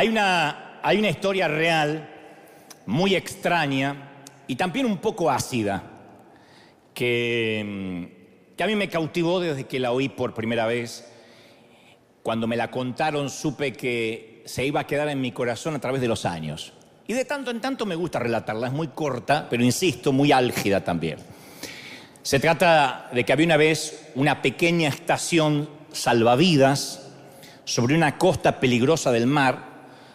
Hay una historia real muy extraña y también un poco ácida que a mí me cautivó desde que la oí por primera vez. Cuando me la contaron supe que se iba a quedar en mi corazón a través de los años. Y de tanto en tanto me gusta relatarla, es muy corta, pero insisto, muy álgida también. Se trata de que había una vez una pequeña estación salvavidas sobre una costa peligrosa del mar,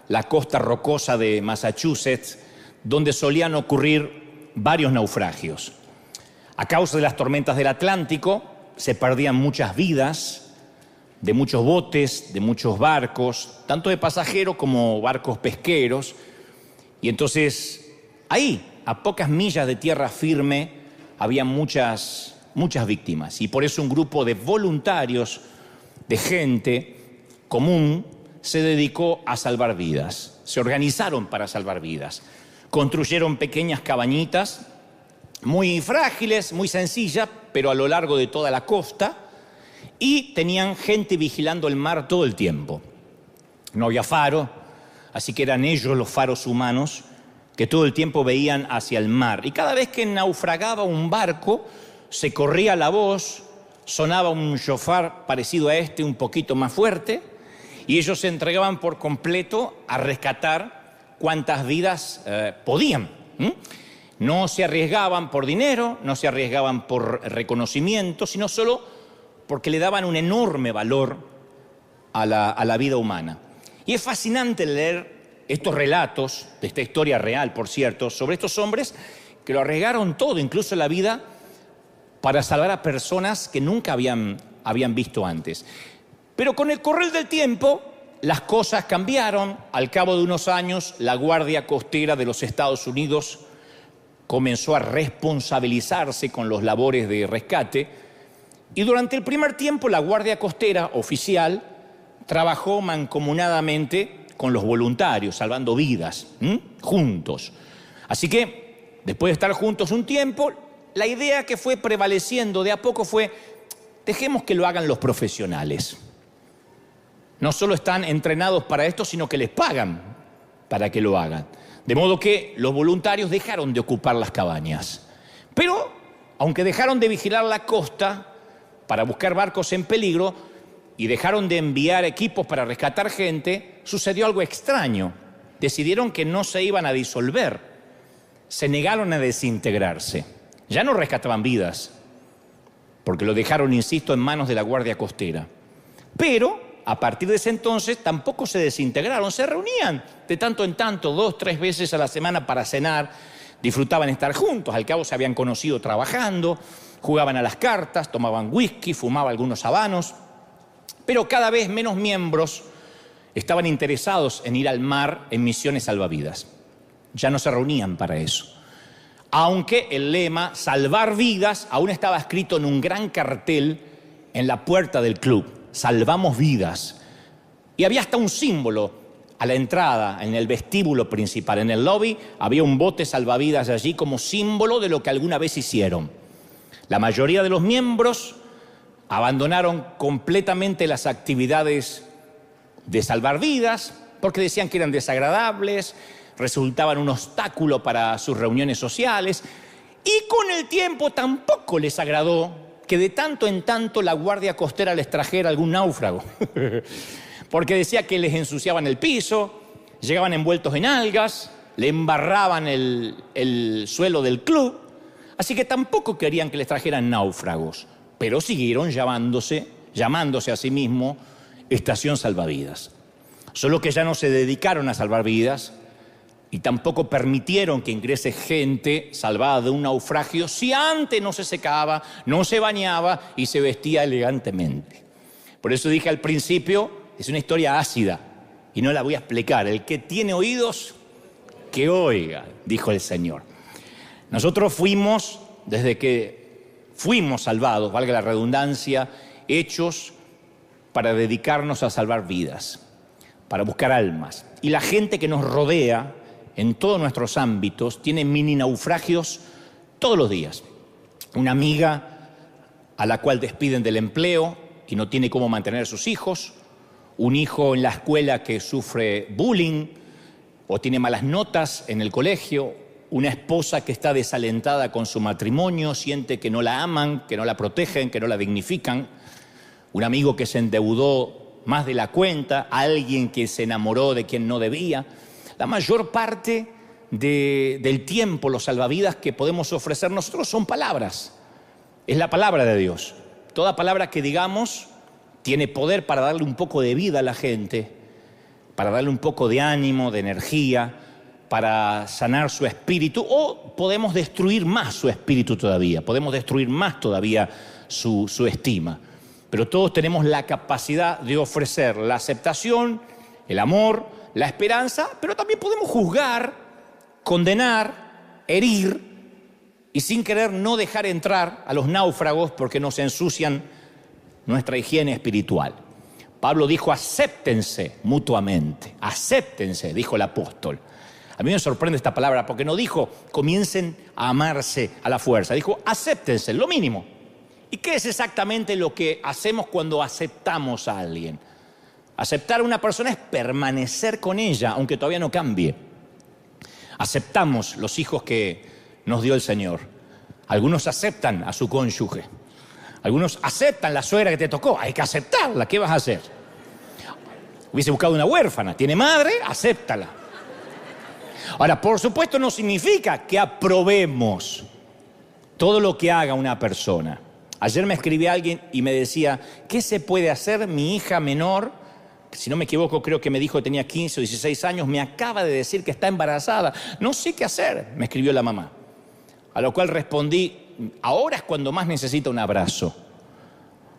la costa rocosa de Massachusetts, donde solían ocurrir varios naufragios. A causa de las tormentas del Atlántico, se perdían muchas vidas de muchos botes, de muchos barcos, tanto de pasajeros como barcos pesqueros. Y entonces, ahí, a pocas millas de tierra firme, había muchas víctimas. Y por eso un grupo de voluntarios, de gente común, se dedicó a salvar vidas. Se organizaron para salvar vidas. Construyeron pequeñas cabañitas, muy frágiles, muy sencillas, pero a lo largo de toda la costa, y tenían gente vigilando el mar todo el tiempo. No había faro, así que eran ellos los faros humanos que todo el tiempo veían hacia el mar. Y cada vez que naufragaba un barco, se corría la voz, sonaba un shofar parecido a este, un poquito más fuerte, y ellos se entregaban por completo a rescatar cuantas vidas podían. No se arriesgaban por dinero, no se arriesgaban por reconocimiento, sino solo porque le daban un enorme valor a la vida humana. Y es fascinante leer estos relatos, de esta historia real, por cierto, sobre estos hombres que lo arriesgaron todo, incluso la vida, para salvar a personas que nunca habían visto antes. Pero con el correr del tiempo, las cosas cambiaron. Al cabo de unos años, la Guardia Costera de los Estados Unidos comenzó a responsabilizarse con los labores de rescate. Y durante el primer tiempo, la Guardia Costera oficial trabajó mancomunadamente con los voluntarios, salvando vidas, juntos. Así que, después de estar juntos un tiempo, la idea que fue prevaleciendo de a poco fue: dejemos que lo hagan los profesionales. No solo están entrenados para esto, sino que les pagan para que lo hagan. De modo que los voluntarios dejaron de ocupar las cabañas. Pero, aunque dejaron de vigilar la costa para buscar barcos en peligro y dejaron de enviar equipos para rescatar gente, sucedió algo extraño. Decidieron que no se iban a disolver. Se negaron a desintegrarse. Ya no rescataban vidas, porque lo dejaron, insisto, en manos de la Guardia Costera. Pero a partir de ese entonces tampoco se desintegraron, se reunían de tanto en tanto, 2, 3 veces a la semana para cenar, disfrutaban estar juntos, al cabo se habían conocido trabajando, jugaban a las cartas, tomaban whisky, fumaban algunos habanos, pero cada vez menos miembros estaban interesados en ir al mar en misiones salvavidas. Ya no se reunían para eso. Aunque el lema "salvar vidas" aún estaba escrito en un gran cartel en la puerta del club. Salvamos vidas. Y había hasta un símbolo a la entrada, en el vestíbulo principal, en el lobby, había un bote salvavidas allí como símbolo de lo que alguna vez hicieron. La mayoría de los miembros abandonaron completamente las actividades de salvar vidas porque decían que eran desagradables, resultaban un obstáculo para sus reuniones sociales, y con el tiempo tampoco les agradó que de tanto en tanto la Guardia Costera les trajera algún náufrago, porque decía que les ensuciaban el piso, llegaban envueltos en algas, le embarraban el suelo del club, así que tampoco querían que les trajeran náufragos, pero siguieron llamándose a sí mismo Estación Salvavidas. Solo que ya no se dedicaron a salvar vidas y tampoco permitieron que ingrese gente salvada de un naufragio si antes no se secaba, no se bañaba y se vestía elegantemente. Por eso dije al principio, es una historia ácida y no la voy a explicar. El que tiene oídos, que oiga, dijo el Señor. Nosotros fuimos, desde que fuimos salvados, valga la redundancia, hechos para dedicarnos a salvar vidas, para buscar almas. Y la gente que nos rodea en todos nuestros ámbitos tiene mini naufragios todos los días. Una amiga a la cual despiden del empleo y no tiene cómo mantener a sus hijos, un hijo en la escuela que sufre bullying o tiene malas notas en el colegio, una esposa que está desalentada con su matrimonio, siente que no la aman, que no la protegen, que no la dignifican, un amigo que se endeudó más de la cuenta, alguien que se enamoró de quien no debía. La mayor parte del tiempo, los salvavidas que podemos ofrecer nosotros son palabras. Es la palabra de Dios. Toda palabra que digamos tiene poder para darle un poco de vida a la gente, para darle un poco de ánimo, de energía, para sanar su espíritu, o podemos destruir más su espíritu todavía, podemos destruir más todavía su estima. Pero todos tenemos la capacidad de ofrecer la aceptación, el amor, la esperanza, pero también podemos juzgar, condenar, herir, y sin querer no dejar entrar a los náufragos porque nos ensucian nuestra higiene espiritual. Pablo dijo: acéptense mutuamente, acéptense, dijo el apóstol. A mí me sorprende esta palabra porque no dijo comiencen a amarse a la fuerza, dijo acéptense, lo mínimo. ¿Y qué es exactamente lo que hacemos cuando aceptamos a alguien? Aceptar a una persona es permanecer con ella, aunque todavía no cambie. Aceptamos los hijos que nos dio el Señor. Algunos aceptan a su cónyuge. Algunos aceptan la suegra que te tocó. Hay que aceptarla, ¿qué vas a hacer? Hubiese buscado una huérfana, tiene madre, acéptala. Ahora, por supuesto, no significa que aprobemos todo lo que haga una persona. Ayer me escribí a alguien y me decía: ¿qué se puede hacer? Mi hija menor, si no me equivoco, creo que me dijo que tenía 15 o 16 años, me acaba de decir que está embarazada. No sé qué hacer, me escribió la mamá. A lo cual respondí: ahora es cuando más necesita un abrazo.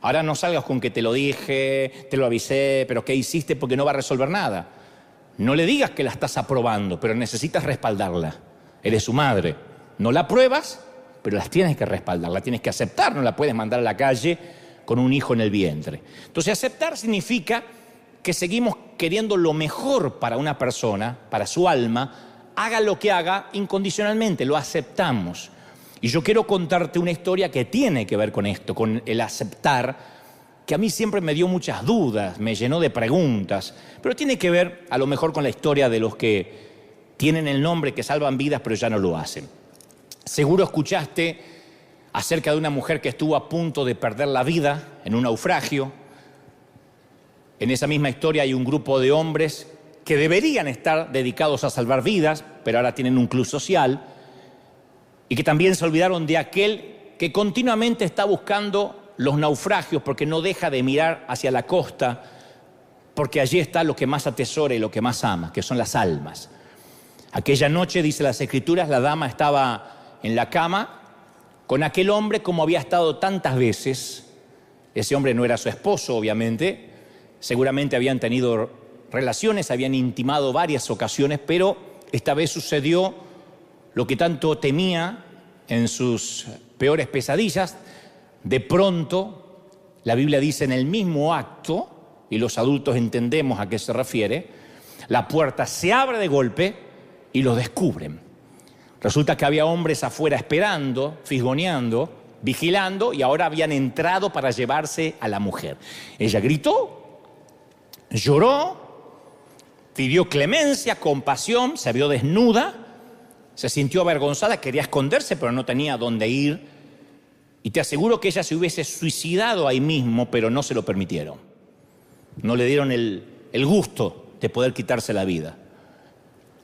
Ahora no salgas con que te lo dije, te lo avisé, pero ¿qué hiciste? Porque no va a resolver nada. No le digas que la estás aprobando, pero necesitas respaldarla. Eres su madre. No la apruebas, pero las tienes que respaldar, la tienes que aceptar. No la puedes mandar a la calle con un hijo en el vientre. Entonces, aceptar significa que seguimos queriendo lo mejor para una persona, para su alma, haga lo que haga incondicionalmente, lo aceptamos. Y yo quiero contarte una historia que tiene que ver con esto, con el aceptar, que a mí siempre me dio muchas dudas, me llenó de preguntas, pero tiene que ver a lo mejor con la historia de los que tienen el nombre, que salvan vidas, pero ya no lo hacen. Seguro escuchaste acerca de una mujer que estuvo a punto de perder la vida en un naufragio. En esa misma historia hay un grupo de hombres que deberían estar dedicados a salvar vidas, pero ahora tienen un club social, y que también se olvidaron de aquel que continuamente está buscando los naufragios porque no deja de mirar hacia la costa, porque allí está lo que más atesora y lo que más ama, que son las almas. Aquella noche, dice las Escrituras, la dama estaba en la cama con aquel hombre como había estado tantas veces. Ese hombre no era su esposo, obviamente. Seguramente habían tenido relaciones, habían intimado varias ocasiones, pero esta vez sucedió lo que tanto temía en sus peores pesadillas. De pronto, la Biblia dice, en el mismo acto, y los adultos entendemos a qué se refiere, la puerta se abre de golpe y los descubren. Resulta que había hombres afuera esperando, fisgoneando, vigilando, y ahora habían entrado para llevarse a la mujer. Ella gritó, lloró, pidió clemencia, compasión, se vio desnuda, se sintió avergonzada, quería esconderse, pero no tenía dónde ir. Y te aseguro que ella se hubiese suicidado ahí mismo, pero no se lo permitieron. No le dieron el gusto de poder quitarse la vida.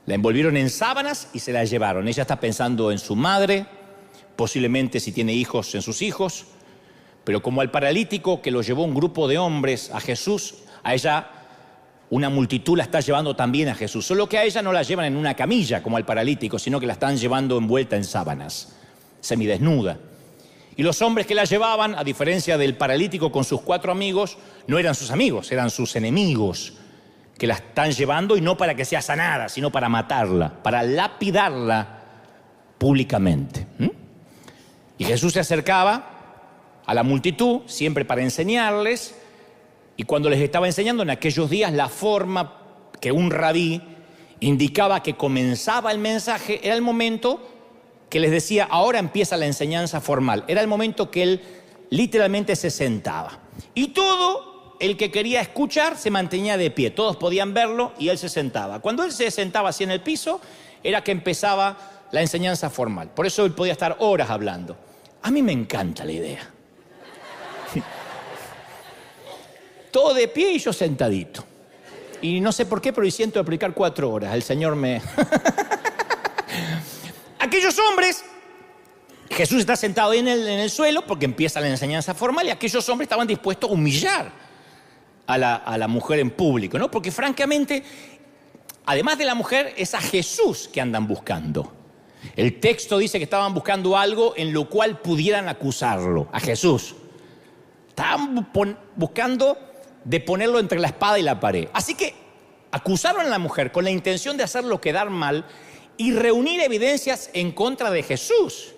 La envolvieron en sábanas y se la llevaron. Ella está pensando en su madre, posiblemente si tiene hijos, en sus hijos. Pero como al paralítico que lo llevó un grupo de hombres a Jesús, a ella una multitud la está llevando también a Jesús. Solo que a ella no la llevan en una camilla como al paralítico, sino que la están llevando envuelta en sábanas, semidesnuda. Y los hombres que la llevaban, a diferencia del paralítico con sus 4 amigos, no eran sus amigos, eran sus enemigos, que la están llevando, y no para que sea sanada, sino para matarla, para lapidarla públicamente. Y Jesús se acercaba a la multitud, siempre para enseñarles, y cuando les estaba enseñando en aquellos días, la forma que un rabí indicaba que comenzaba el mensaje era el momento que les decía, ahora empieza la enseñanza formal. Era el momento que él literalmente se sentaba. Y todo el que quería escuchar se mantenía de pie. Todos podían verlo y él se sentaba. Cuando él se sentaba así en el piso, era que empezaba la enseñanza formal. Por eso él podía estar horas hablando. A mí me encanta la idea. Todo de pie y yo sentadito. Y no sé por qué, pero hoy siento aplicar 4 horas. El Señor me... Aquellos hombres, Jesús está sentado ahí en el suelo porque empieza la enseñanza formal y aquellos hombres estaban dispuestos a humillar a la mujer en público, ¿no? Porque francamente, además de la mujer, es a Jesús que andan buscando. El texto dice que estaban buscando algo en lo cual pudieran acusarlo, a Jesús. Estaban buscando de ponerlo entre la espada y la pared. Así que acusaron a la mujer con la intención de hacerlo quedar mal y reunir evidencias en contra de Jesús.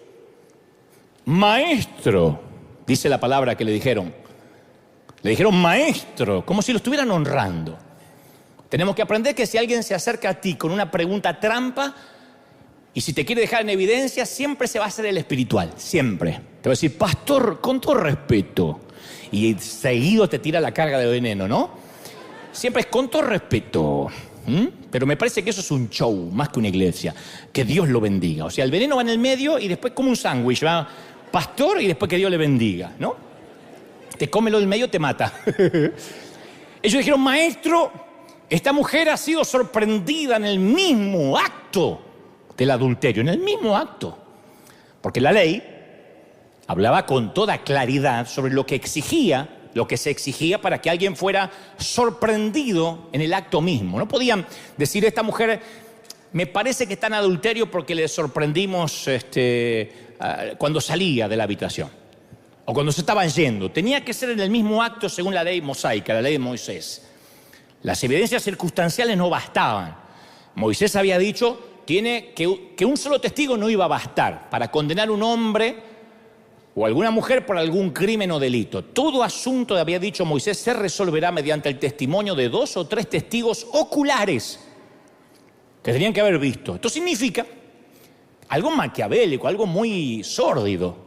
Maestro, dice la palabra que le dijeron. Le dijeron maestro, como si lo estuvieran honrando. Tenemos que aprender que si alguien se acerca a ti con una pregunta trampa y si te quiere dejar en evidencia, siempre se va a hacer el espiritual, siempre. Te va a decir, pastor, con todo respeto. Y seguido te tira la carga de veneno, ¿no? Siempre es con todo respeto. Pero me parece que eso es un show, más que una iglesia. Que Dios lo bendiga. O sea, el veneno va en el medio y después como un sándwich, va pastor y después que Dios le bendiga, ¿no? Te come lo del medio, te mata. Ellos dijeron, maestro, esta mujer ha sido sorprendida en el mismo acto del adulterio, en el mismo acto. Porque la ley hablaba con toda claridad sobre lo que se exigía para que alguien fuera sorprendido en el acto mismo. No podían decir, esta mujer me parece que está en adulterio porque le sorprendimos cuando salía de la habitación o cuando se estaban yendo. Tenía que ser en el mismo acto según la ley mosaica, la ley de Moisés. Las evidencias circunstanciales no bastaban. Moisés había dicho que un solo testigo no iba a bastar para condenar a un hombre o alguna mujer por algún crimen o delito. Todo asunto, había dicho Moisés, se resolverá mediante el testimonio de 2 o 3 testigos oculares que tenían que haber visto. Esto significa algo maquiavélico, algo muy sórdido.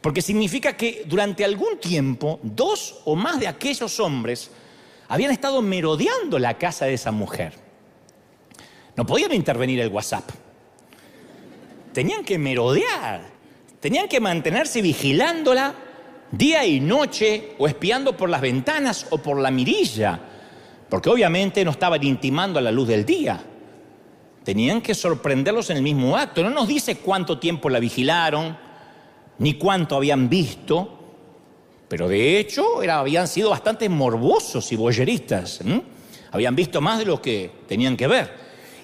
Porque significa que durante algún tiempo 2 o más de aquellos hombres habían estado merodeando la casa de esa mujer. No podían intervenir el WhatsApp. Tenían que merodear. Tenían que mantenerse vigilándola día y noche o espiando por las ventanas o por la mirilla, porque obviamente no estaban intimando a la luz del día. Tenían que sorprenderlos en el mismo acto. No nos dice cuánto tiempo la vigilaron, ni cuánto habían visto, pero de hecho habían sido bastante morbosos y voyeristas. Habían visto más de lo que tenían que ver.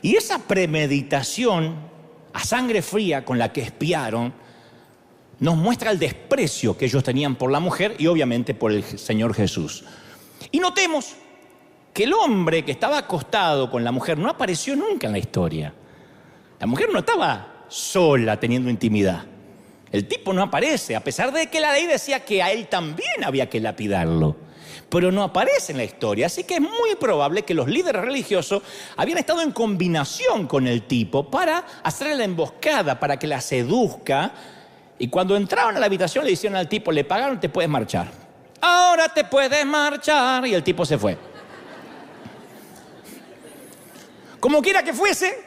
Y esa premeditación a sangre fría con la que espiaron nos muestra el desprecio que ellos tenían por la mujer y obviamente por el Señor Jesús. Y notemos que el hombre que estaba acostado con la mujer no apareció nunca en la historia. La mujer no estaba sola teniendo intimidad. El tipo no aparece, a pesar de que la ley decía que a él también había que lapidarlo. Pero no aparece en la historia, así que es muy probable que los líderes religiosos habían estado en combinación con el tipo para hacerle la emboscada, para que la seduzca. Y cuando entraron a la habitación le dijeron al tipo, le pagaron, te puedes marchar. Ahora te puedes marchar. Y el tipo se fue. Como quiera que fuese,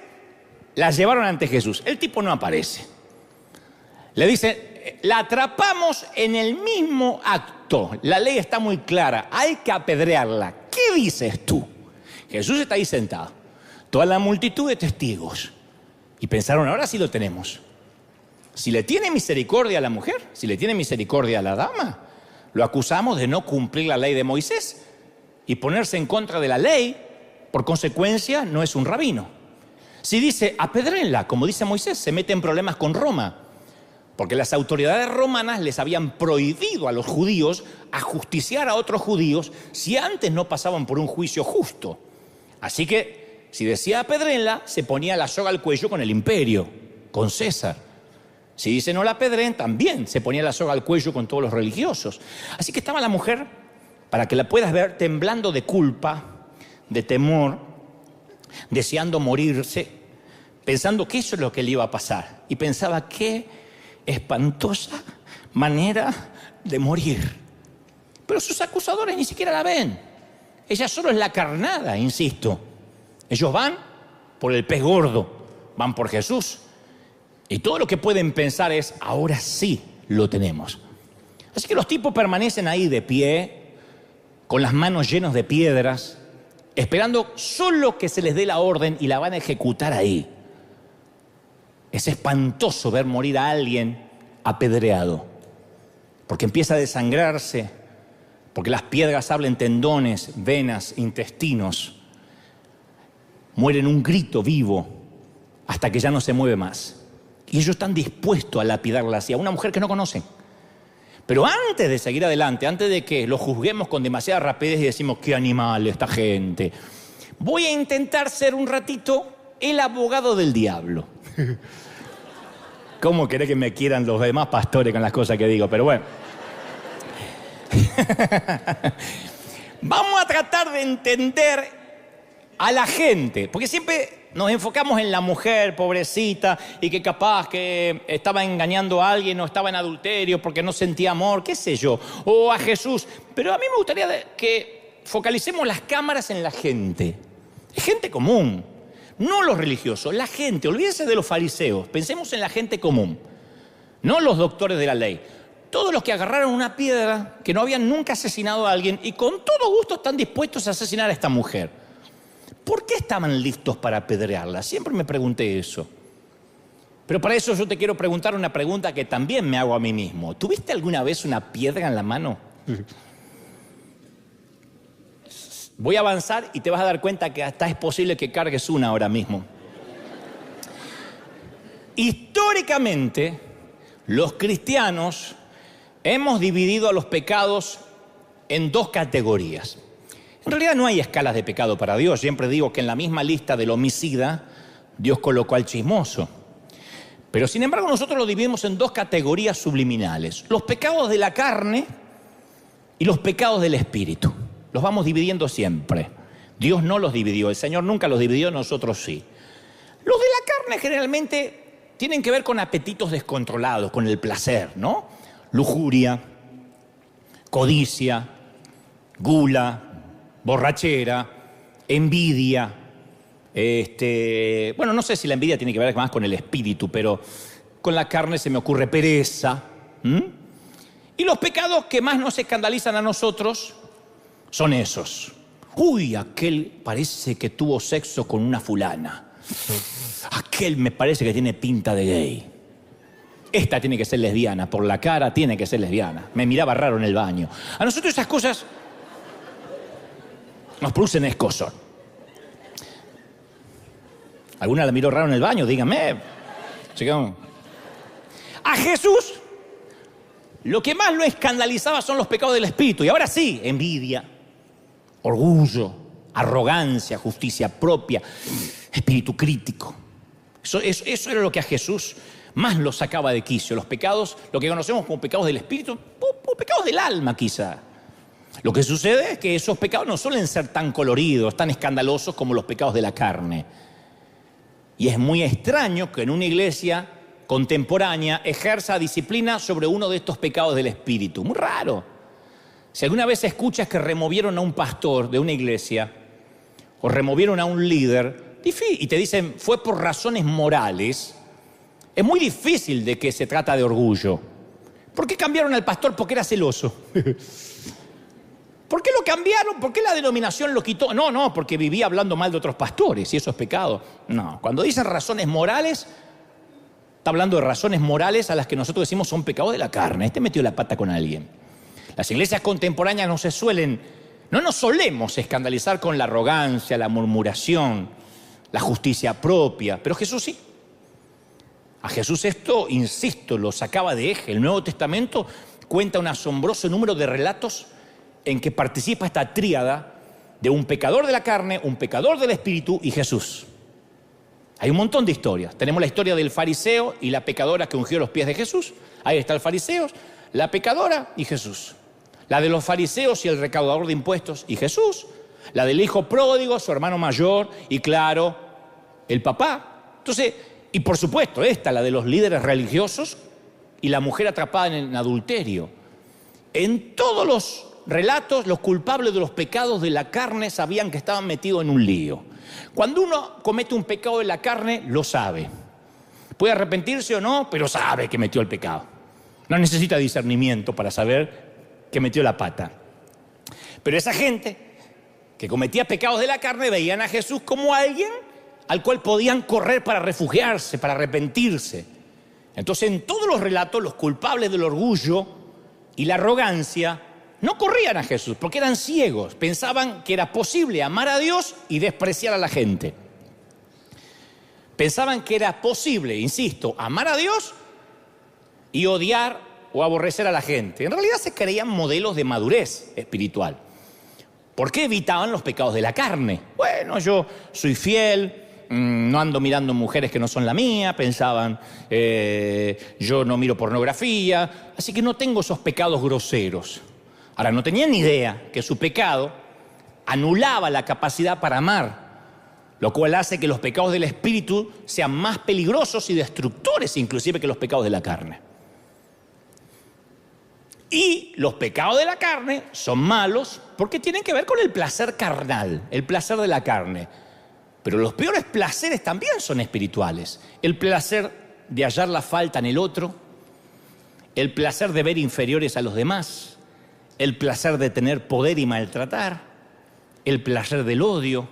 la llevaron ante Jesús. El tipo no aparece. Le dice, la atrapamos en el mismo acto. La ley está muy clara, hay que apedrearla. ¿Qué dices tú? Jesús está ahí sentado. Toda la multitud de testigos. Y pensaron, ahora sí lo tenemos. Si le tiene misericordia a la mujer, si le tiene misericordia a la dama, lo acusamos de no cumplir la ley de Moisés y ponerse en contra de la ley, por consecuencia no es un rabino. Si dice apedréenla, como dice Moisés, se mete en problemas con Roma, porque las autoridades romanas les habían prohibido a los judíos ajusticiar a otros judíos si antes no pasaban por un juicio justo. Así que si decía apedréenla, se ponía la soga al cuello con el imperio, con César. Si dice no la apedreen, también se ponía la soga al cuello con todos los religiosos. Así que estaba la mujer, para que la puedas ver, temblando de culpa, de temor, deseando morirse, pensando que eso es lo que le iba a pasar. Y pensaba, qué espantosa manera de morir. Pero sus acusadores ni siquiera la ven. Ella solo es la carnada, insisto. Ellos van por el pez gordo, van por Jesús. Y todo lo que pueden pensar es, ahora sí lo tenemos. Así que los tipos permanecen ahí de pie, con las manos llenas de piedras, esperando solo que se les dé la orden y la van a ejecutar ahí. Es espantoso ver morir a alguien apedreado, porque empieza a desangrarse, porque las piedras abren tendones, venas, intestinos. Muere en un grito vivo hasta que ya no se mueve más. Y ellos están dispuestos a lapidarla así, a una mujer que no conocen. Pero antes de seguir adelante, antes de que lo juzguemos con demasiada rapidez y decimos, qué animal esta gente, voy a intentar ser un ratito el abogado del diablo. ¿Cómo querés que me quieran los demás pastores con las cosas que digo? Pero bueno. Vamos a tratar de entender a la gente, porque siempre nos enfocamos en la mujer, pobrecita, y que capaz que estaba engañando a alguien o estaba en adulterio porque no sentía amor, qué sé yo, o a Jesús. Pero a mí me gustaría que focalicemos las cámaras en la gente. Es gente común, no los religiosos, la gente. Olvídense de los fariseos, pensemos en la gente común, no los doctores de la ley. Todos los que agarraron una piedra, que no habían nunca asesinado a alguien y con todo gusto están dispuestos a asesinar a esta mujer. ¿Por qué estaban listos para apedrearla? Siempre me pregunté eso. Pero para eso yo te quiero preguntar una pregunta que también me hago a mí mismo. ¿Tuviste alguna vez una piedra en la mano? Voy a avanzar y te vas a dar cuenta que hasta es posible que cargues una ahora mismo. Históricamente, los cristianos hemos dividido a los pecados en dos categorías. En realidad no hay escalas de pecado para Dios. Siempre digo que en la misma lista del homicida, Dios colocó al chismoso. Pero sin embargo nosotros lo dividimos en dos categorías subliminales. Los pecados de la carne y los pecados del espíritu. Los vamos dividiendo siempre. Dios no los dividió, el Señor nunca los dividió, nosotros sí. Los de la carne generalmente tienen que ver con apetitos descontrolados, con el placer, ¿no? Lujuria, codicia, gula, borrachera, envidia. Bueno, no sé si la envidia tiene que ver más con el espíritu, pero con la carne se me ocurre pereza. Y los pecados que más nos escandalizan a nosotros son esos. Uy, aquel parece que tuvo sexo con una fulana. Aquel me parece que tiene pinta de gay. Esta tiene que ser lesbiana, por la cara tiene que ser lesbiana. Me miraba raro en el baño. A nosotros esas cosas nos producen escozor. ¿Alguna la miró raro en el baño? Dígame. A Jesús lo que más lo escandalizaba son los pecados del espíritu. Y ahora sí, envidia, orgullo, arrogancia, justicia propia, espíritu crítico. Eso era lo que a Jesús más lo sacaba de quicio. Los pecados, lo que conocemos como pecados del espíritu, o pecados del alma quizá. Lo que sucede es que esos pecados no suelen ser tan coloridos, tan escandalosos como los pecados de la carne. Y es muy extraño que en una iglesia contemporánea ejerza disciplina sobre uno de estos pecados del espíritu. Muy raro. Si alguna vez escuchas que removieron a un pastor de una iglesia o removieron a un líder y te dicen fue por razones morales, es muy difícil de que se trata de orgullo. ¿Por qué cambiaron al pastor? Porque era celoso. ¿Por qué lo cambiaron? ¿Por qué la denominación lo quitó? No, porque vivía hablando mal de otros pastores y eso es pecado. No, cuando dicen razones morales, está hablando de razones morales a las que nosotros decimos son pecados de la carne. Este metió la pata con alguien. Las iglesias contemporáneas no nos solemos escandalizar con la arrogancia, la murmuración, la justicia propia, pero Jesús sí. A Jesús esto, insisto, lo sacaba de eje. El Nuevo Testamento cuenta un asombroso número de relatos en que participa esta tríada de un pecador de la carne, un pecador del espíritu y Jesús. Hay un montón de historias. Tenemos la historia del fariseo y la pecadora que ungió los pies de Jesús. Ahí está el fariseo, la pecadora y Jesús. La de los fariseos y el recaudador de impuestos y Jesús. La del hijo pródigo, su hermano mayor y claro, el papá. Entonces, y por supuesto esta, la de los líderes religiosos y la mujer atrapada en adulterio. En todos los relatos, los culpables de los pecados de la carne sabían que estaban metidos en un lío. Cuando uno comete un pecado de la carne, lo sabe. Puede arrepentirse o no, pero sabe que metió el pecado. No necesita discernimiento para saber que metió la pata. Pero esa gente que cometía pecados de la carne veían a Jesús como alguien al cual podían correr para refugiarse, para arrepentirse. Entonces, en todos los relatos, los culpables del orgullo y la arrogancia no corrían a Jesús porque eran ciegos. Pensaban que era posible amar a Dios y despreciar a la gente. Pensaban que era posible, insisto, amar a Dios y odiar o aborrecer a la gente. En realidad se creían modelos de madurez espiritual. ¿Por qué evitaban los pecados de la carne? Bueno, yo soy fiel, no ando mirando mujeres que no son la mía, pensaban, yo no miro pornografía, así que no tengo esos pecados groseros. Ahora, no tenían ni idea que su pecado anulaba la capacidad para amar, lo cual hace que los pecados del espíritu sean más peligrosos y destructores inclusive que los pecados de la carne. Y los pecados de la carne son malos porque tienen que ver con el placer carnal, el placer de la carne. Pero los peores placeres también son espirituales. El placer de hallar la falta en el otro, el placer de ver inferiores a los demás, el placer de tener poder y maltratar, el placer del odio.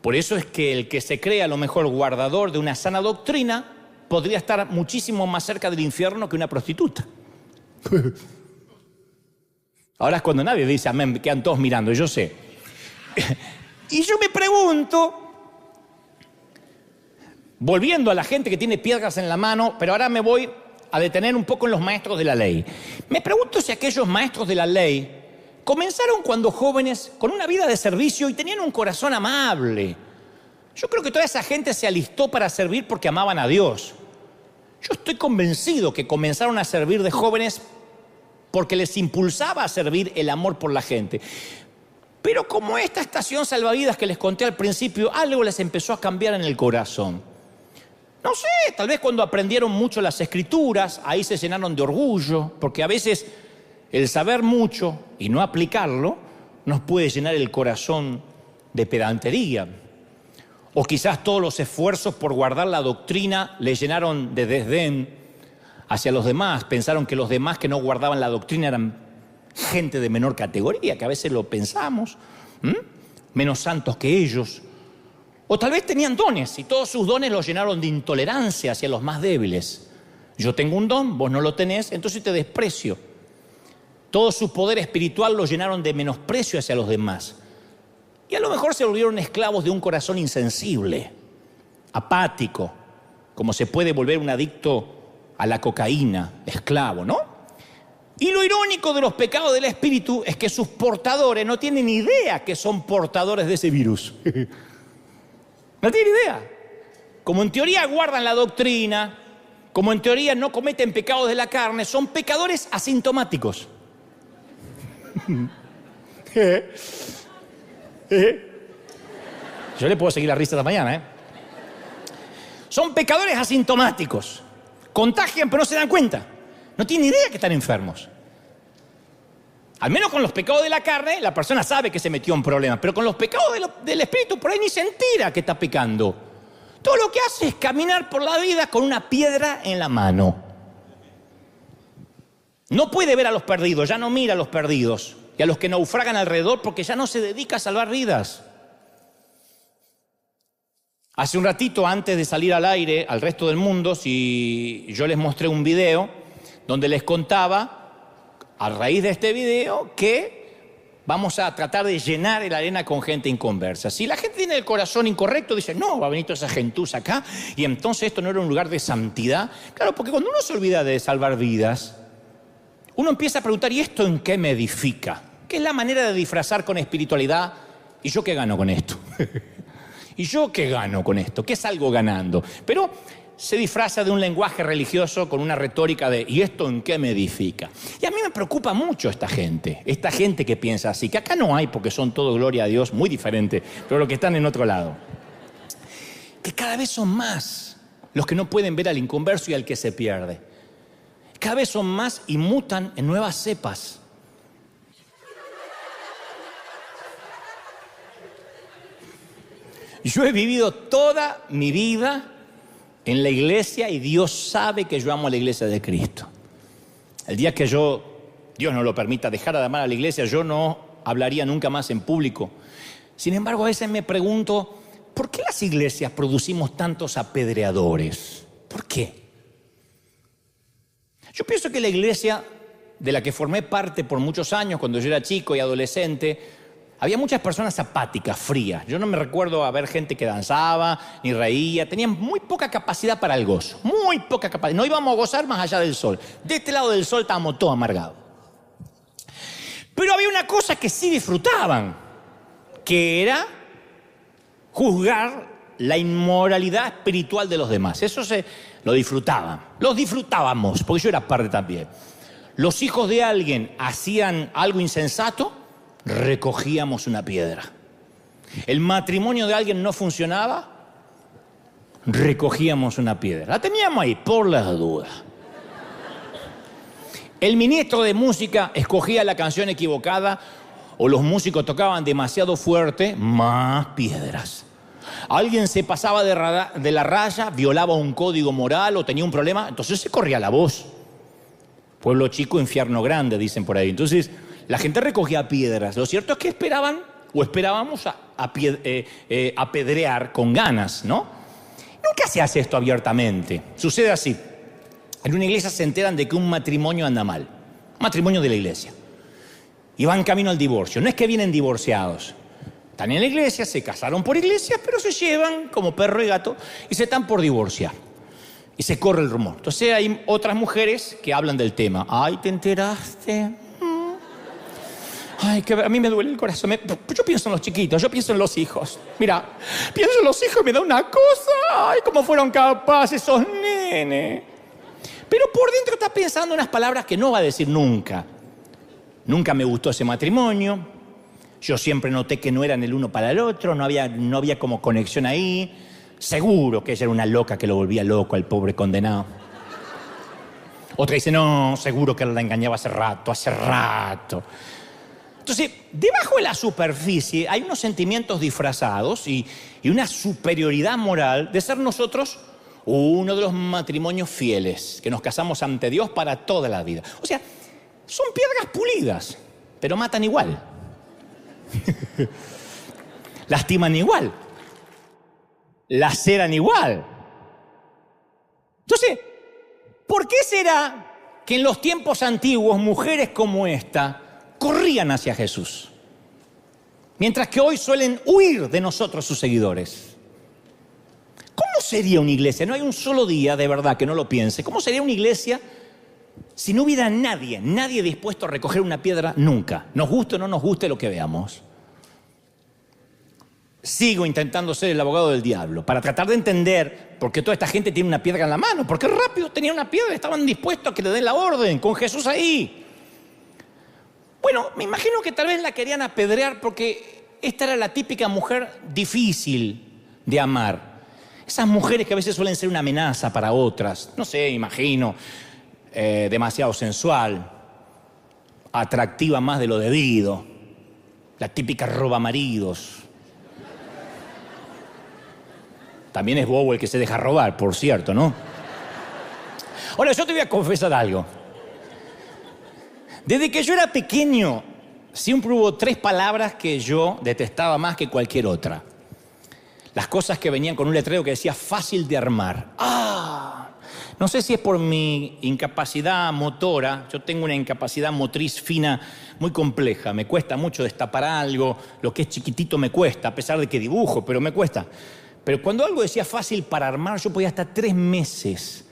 Por eso es que el que se cree a lo mejor guardador de una sana doctrina podría estar muchísimo más cerca del infierno que una prostituta. Ahora es cuando nadie dice amén, quedan todos mirando, yo sé. Y yo me pregunto, volviendo a la gente que tiene piedras en la mano, pero ahora me voy a detener un poco en los maestros de la ley. Me pregunto si aquellos maestros de la ley comenzaron cuando jóvenes con una vida de servicio y tenían un corazón amable. Yo creo que toda esa gente se alistó para servir porque amaban a Dios. Yo estoy convencido que comenzaron a servir de jóvenes porque les impulsaba a servir el amor por la gente. Pero como esta estación salvavidas que les conté al principio, algo les empezó a cambiar en el corazón. No sé, tal vez cuando aprendieron mucho las escrituras, ahí se llenaron de orgullo, porque a veces el saber mucho y no aplicarlo nos puede llenar el corazón de pedantería. O quizás todos los esfuerzos por guardar la doctrina les llenaron de desdén hacia los demás. Pensaron que los demás que no guardaban la doctrina eran gente de menor categoría, que a veces lo pensamos, menos santos que ellos. O tal vez tenían dones y todos sus dones los llenaron de intolerancia hacia los más débiles. Yo tengo un don, vos no lo tenés, entonces te desprecio. Todo su poder espiritual lo llenaron de menosprecio hacia los demás. Y a lo mejor se volvieron esclavos de un corazón insensible, apático, como se puede volver un adicto a la cocaína, esclavo, ¿no? Y lo irónico de los pecados del espíritu es que sus portadores no tienen idea que son portadores de ese virus. No tienen idea. Como en teoría guardan la doctrina, como en teoría no cometen pecados de la carne, son pecadores asintomáticos. Yo le puedo seguir la risa esta mañana, ¿eh? Son pecadores asintomáticos. Contagian pero no se dan cuenta. No tienen idea que están enfermos. Al menos con los pecados de la carne, la persona sabe que se metió en problemas. Pero con los pecados del espíritu, por ahí ni se entera que está pecando. Todo lo que hace es caminar por la vida con una piedra en la mano. No puede ver a los perdidos, ya no mira a los perdidos. Y a los que naufragan alrededor porque ya no se dedica a salvar vidas. Hace un ratito, antes de salir al aire, al resto del mundo, yo les mostré un video donde les contaba, a raíz de este video, que vamos a tratar de llenar la arena con gente inconversa. Si la gente tiene el corazón incorrecto, dice, no, va a venir toda esa gentuza acá, y entonces esto no era un lugar de santidad. Claro, porque cuando uno se olvida de salvar vidas, uno empieza a preguntar, ¿y esto en qué me edifica? ¿Qué es la manera de disfrazar con espiritualidad? ¿Y yo qué gano con esto? ¿Y yo qué gano con esto? ¿Qué salgo ganando? Pero se disfraza de un lenguaje religioso con una retórica de ¿y esto en qué me edifica? Y a mí me preocupa mucho esta gente que piensa así, que acá no hay porque son todo, gloria a Dios, muy diferente, pero los que están en otro lado. Que cada vez son más los que no pueden ver al inconverso y al que se pierde. Cada vez son más y mutan en nuevas cepas. Yo he vivido toda mi vida en la iglesia y Dios sabe que yo amo a la iglesia de Cristo. El día que yo, Dios no lo permita, dejara de amar a la iglesia, yo no hablaría nunca más en público. Sin embargo, a veces me pregunto, ¿por qué las iglesias producimos tantos apedreadores? ¿Por qué? Yo pienso que la iglesia de la que formé parte por muchos años, cuando yo era chico y adolescente, había muchas personas apáticas, frías. Yo no me recuerdo haber gente que danzaba, ni reía. Tenían muy poca capacidad para el gozo. Muy poca capacidad. No íbamos a gozar más allá del sol. De este lado del sol estábamos todos amargados. Pero había una cosa que sí disfrutaban, que era juzgar la inmoralidad espiritual de los demás. Eso lo disfrutaban. Los disfrutábamos, porque yo era parte también. Los hijos de alguien hacían algo insensato, recogíamos una piedra. El matrimonio de alguien no funcionaba, recogíamos una piedra. La teníamos ahí por las dudas. El ministro de música escogía la canción equivocada o los músicos tocaban demasiado fuerte, más piedras. Alguien se pasaba de la raya, violaba un código moral o tenía un problema, entonces se corría la voz. Pueblo chico, infierno grande, dicen por ahí. Entonces la gente recogía piedras. Lo cierto es que esperábamos apedrear con ganas, ¿no? Nunca se hace esto abiertamente. Sucede así. En una iglesia se enteran de que un matrimonio anda mal. Matrimonio de la iglesia. Y van camino al divorcio. No es que vienen divorciados. Están en la iglesia, se casaron por iglesia, pero se llevan como perro y gato y se están por divorciar. Y se corre el rumor. Entonces hay otras mujeres que hablan del tema. Ay, ¿te enteraste? Ay, que a mí me duele el corazón. Yo pienso en los chiquitos, yo pienso en los hijos. Mira, pienso en los hijos y me da una cosa. Ay, cómo fueron capaces esos nenes. Pero por dentro está pensando unas palabras que no va a decir nunca. Nunca me gustó ese matrimonio. Yo siempre noté que no eran el uno para el otro. No había como conexión ahí. Seguro que ella era una loca que lo volvía loco al pobre condenado. Otra dice, no, seguro que la engañaba hace rato. Entonces, debajo de la superficie hay unos sentimientos disfrazados y una superioridad moral de ser nosotros uno de los matrimonios fieles, que nos casamos ante Dios para toda la vida. O sea, son piedras pulidas, pero matan igual. Lastiman igual. Laceran igual. Entonces, ¿por qué será que en los tiempos antiguos mujeres como esta corrían hacia Jesús, mientras que hoy suelen huir de nosotros sus seguidores? ¿Cómo sería una iglesia? No hay un solo día, de verdad, que no lo piense. ¿Cómo sería una iglesia si no hubiera nadie dispuesto a recoger una piedra nunca? Nos guste o no nos guste lo que veamos. Sigo intentando ser el abogado del diablo para tratar de entender por qué toda esta gente tiene una piedra en la mano. Porque rápido tenían una piedra, estaban dispuestos a que le den la orden, con Jesús ahí. Bueno, me imagino que tal vez la querían apedrear porque esta era la típica mujer difícil de amar. Esas mujeres que a veces suelen ser una amenaza para otras. No sé, imagino, demasiado sensual, atractiva más de lo debido. La típica roba maridos. También es bobo el que se deja robar, por cierto, ¿no? Ahora, yo te voy a confesar algo. Desde que yo era pequeño, siempre hubo 3 palabras que yo detestaba más que cualquier otra. Las cosas que venían con un letrero que decía fácil de armar. No sé si es por mi incapacidad motora. Yo tengo una incapacidad motriz fina muy compleja. Me cuesta mucho destapar algo. Lo que es chiquitito me cuesta, a pesar de que dibujo, pero me cuesta. Pero cuando algo decía fácil para armar, yo podía hasta 3 meses.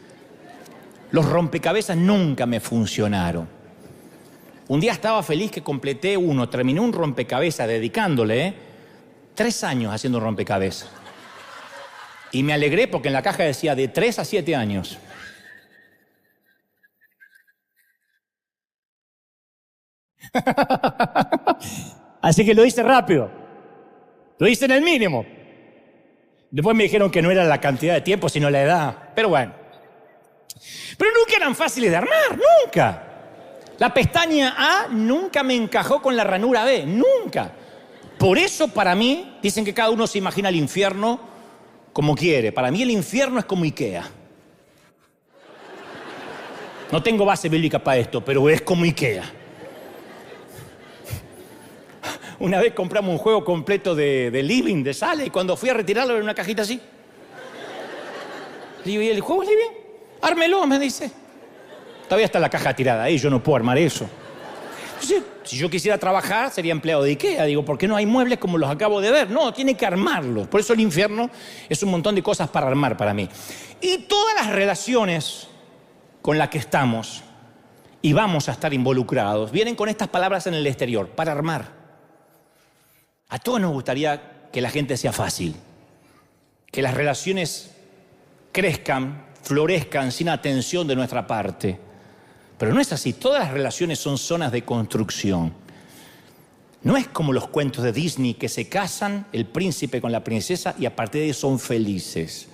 Los rompecabezas nunca me funcionaron. Un día estaba feliz que completé uno, terminé un rompecabezas dedicándole 3 años haciendo rompecabezas. Y me alegré porque en la caja decía de 3 a 7 años. Así que lo hice rápido. Lo hice en el mínimo. Después me dijeron que no era la cantidad de tiempo, sino la edad. Pero bueno. Pero nunca eran fáciles de armar, nunca. La pestaña A nunca me encajó con la ranura B, nunca. Por eso para mí, dicen que cada uno se imagina el infierno como quiere. Para mí el infierno es como Ikea. No tengo base bíblica para esto, pero es como Ikea. Una vez compramos un juego completo de living, de sala, y cuando fui a retirarlo era una cajita así. Le digo, ¿y el juego es living? Ármelo, me dice. Todavía está la caja tirada ahí, yo no puedo armar eso. Entonces, si yo quisiera trabajar, sería empleado de Ikea. Digo, ¿por qué no hay muebles como los acabo de ver? No, tiene que armarlos. Por eso el infierno es un montón de cosas para armar para mí. Y todas las relaciones con las que estamos y vamos a estar involucrados vienen con estas palabras en el exterior, para armar. A todos nos gustaría que la gente sea fácil, que las relaciones crezcan, florezcan sin atención de nuestra parte. Pero no es así, todas las relaciones son zonas de construcción. No es como los cuentos de Disney que se casan el príncipe con la princesa y a partir de ahí son felices.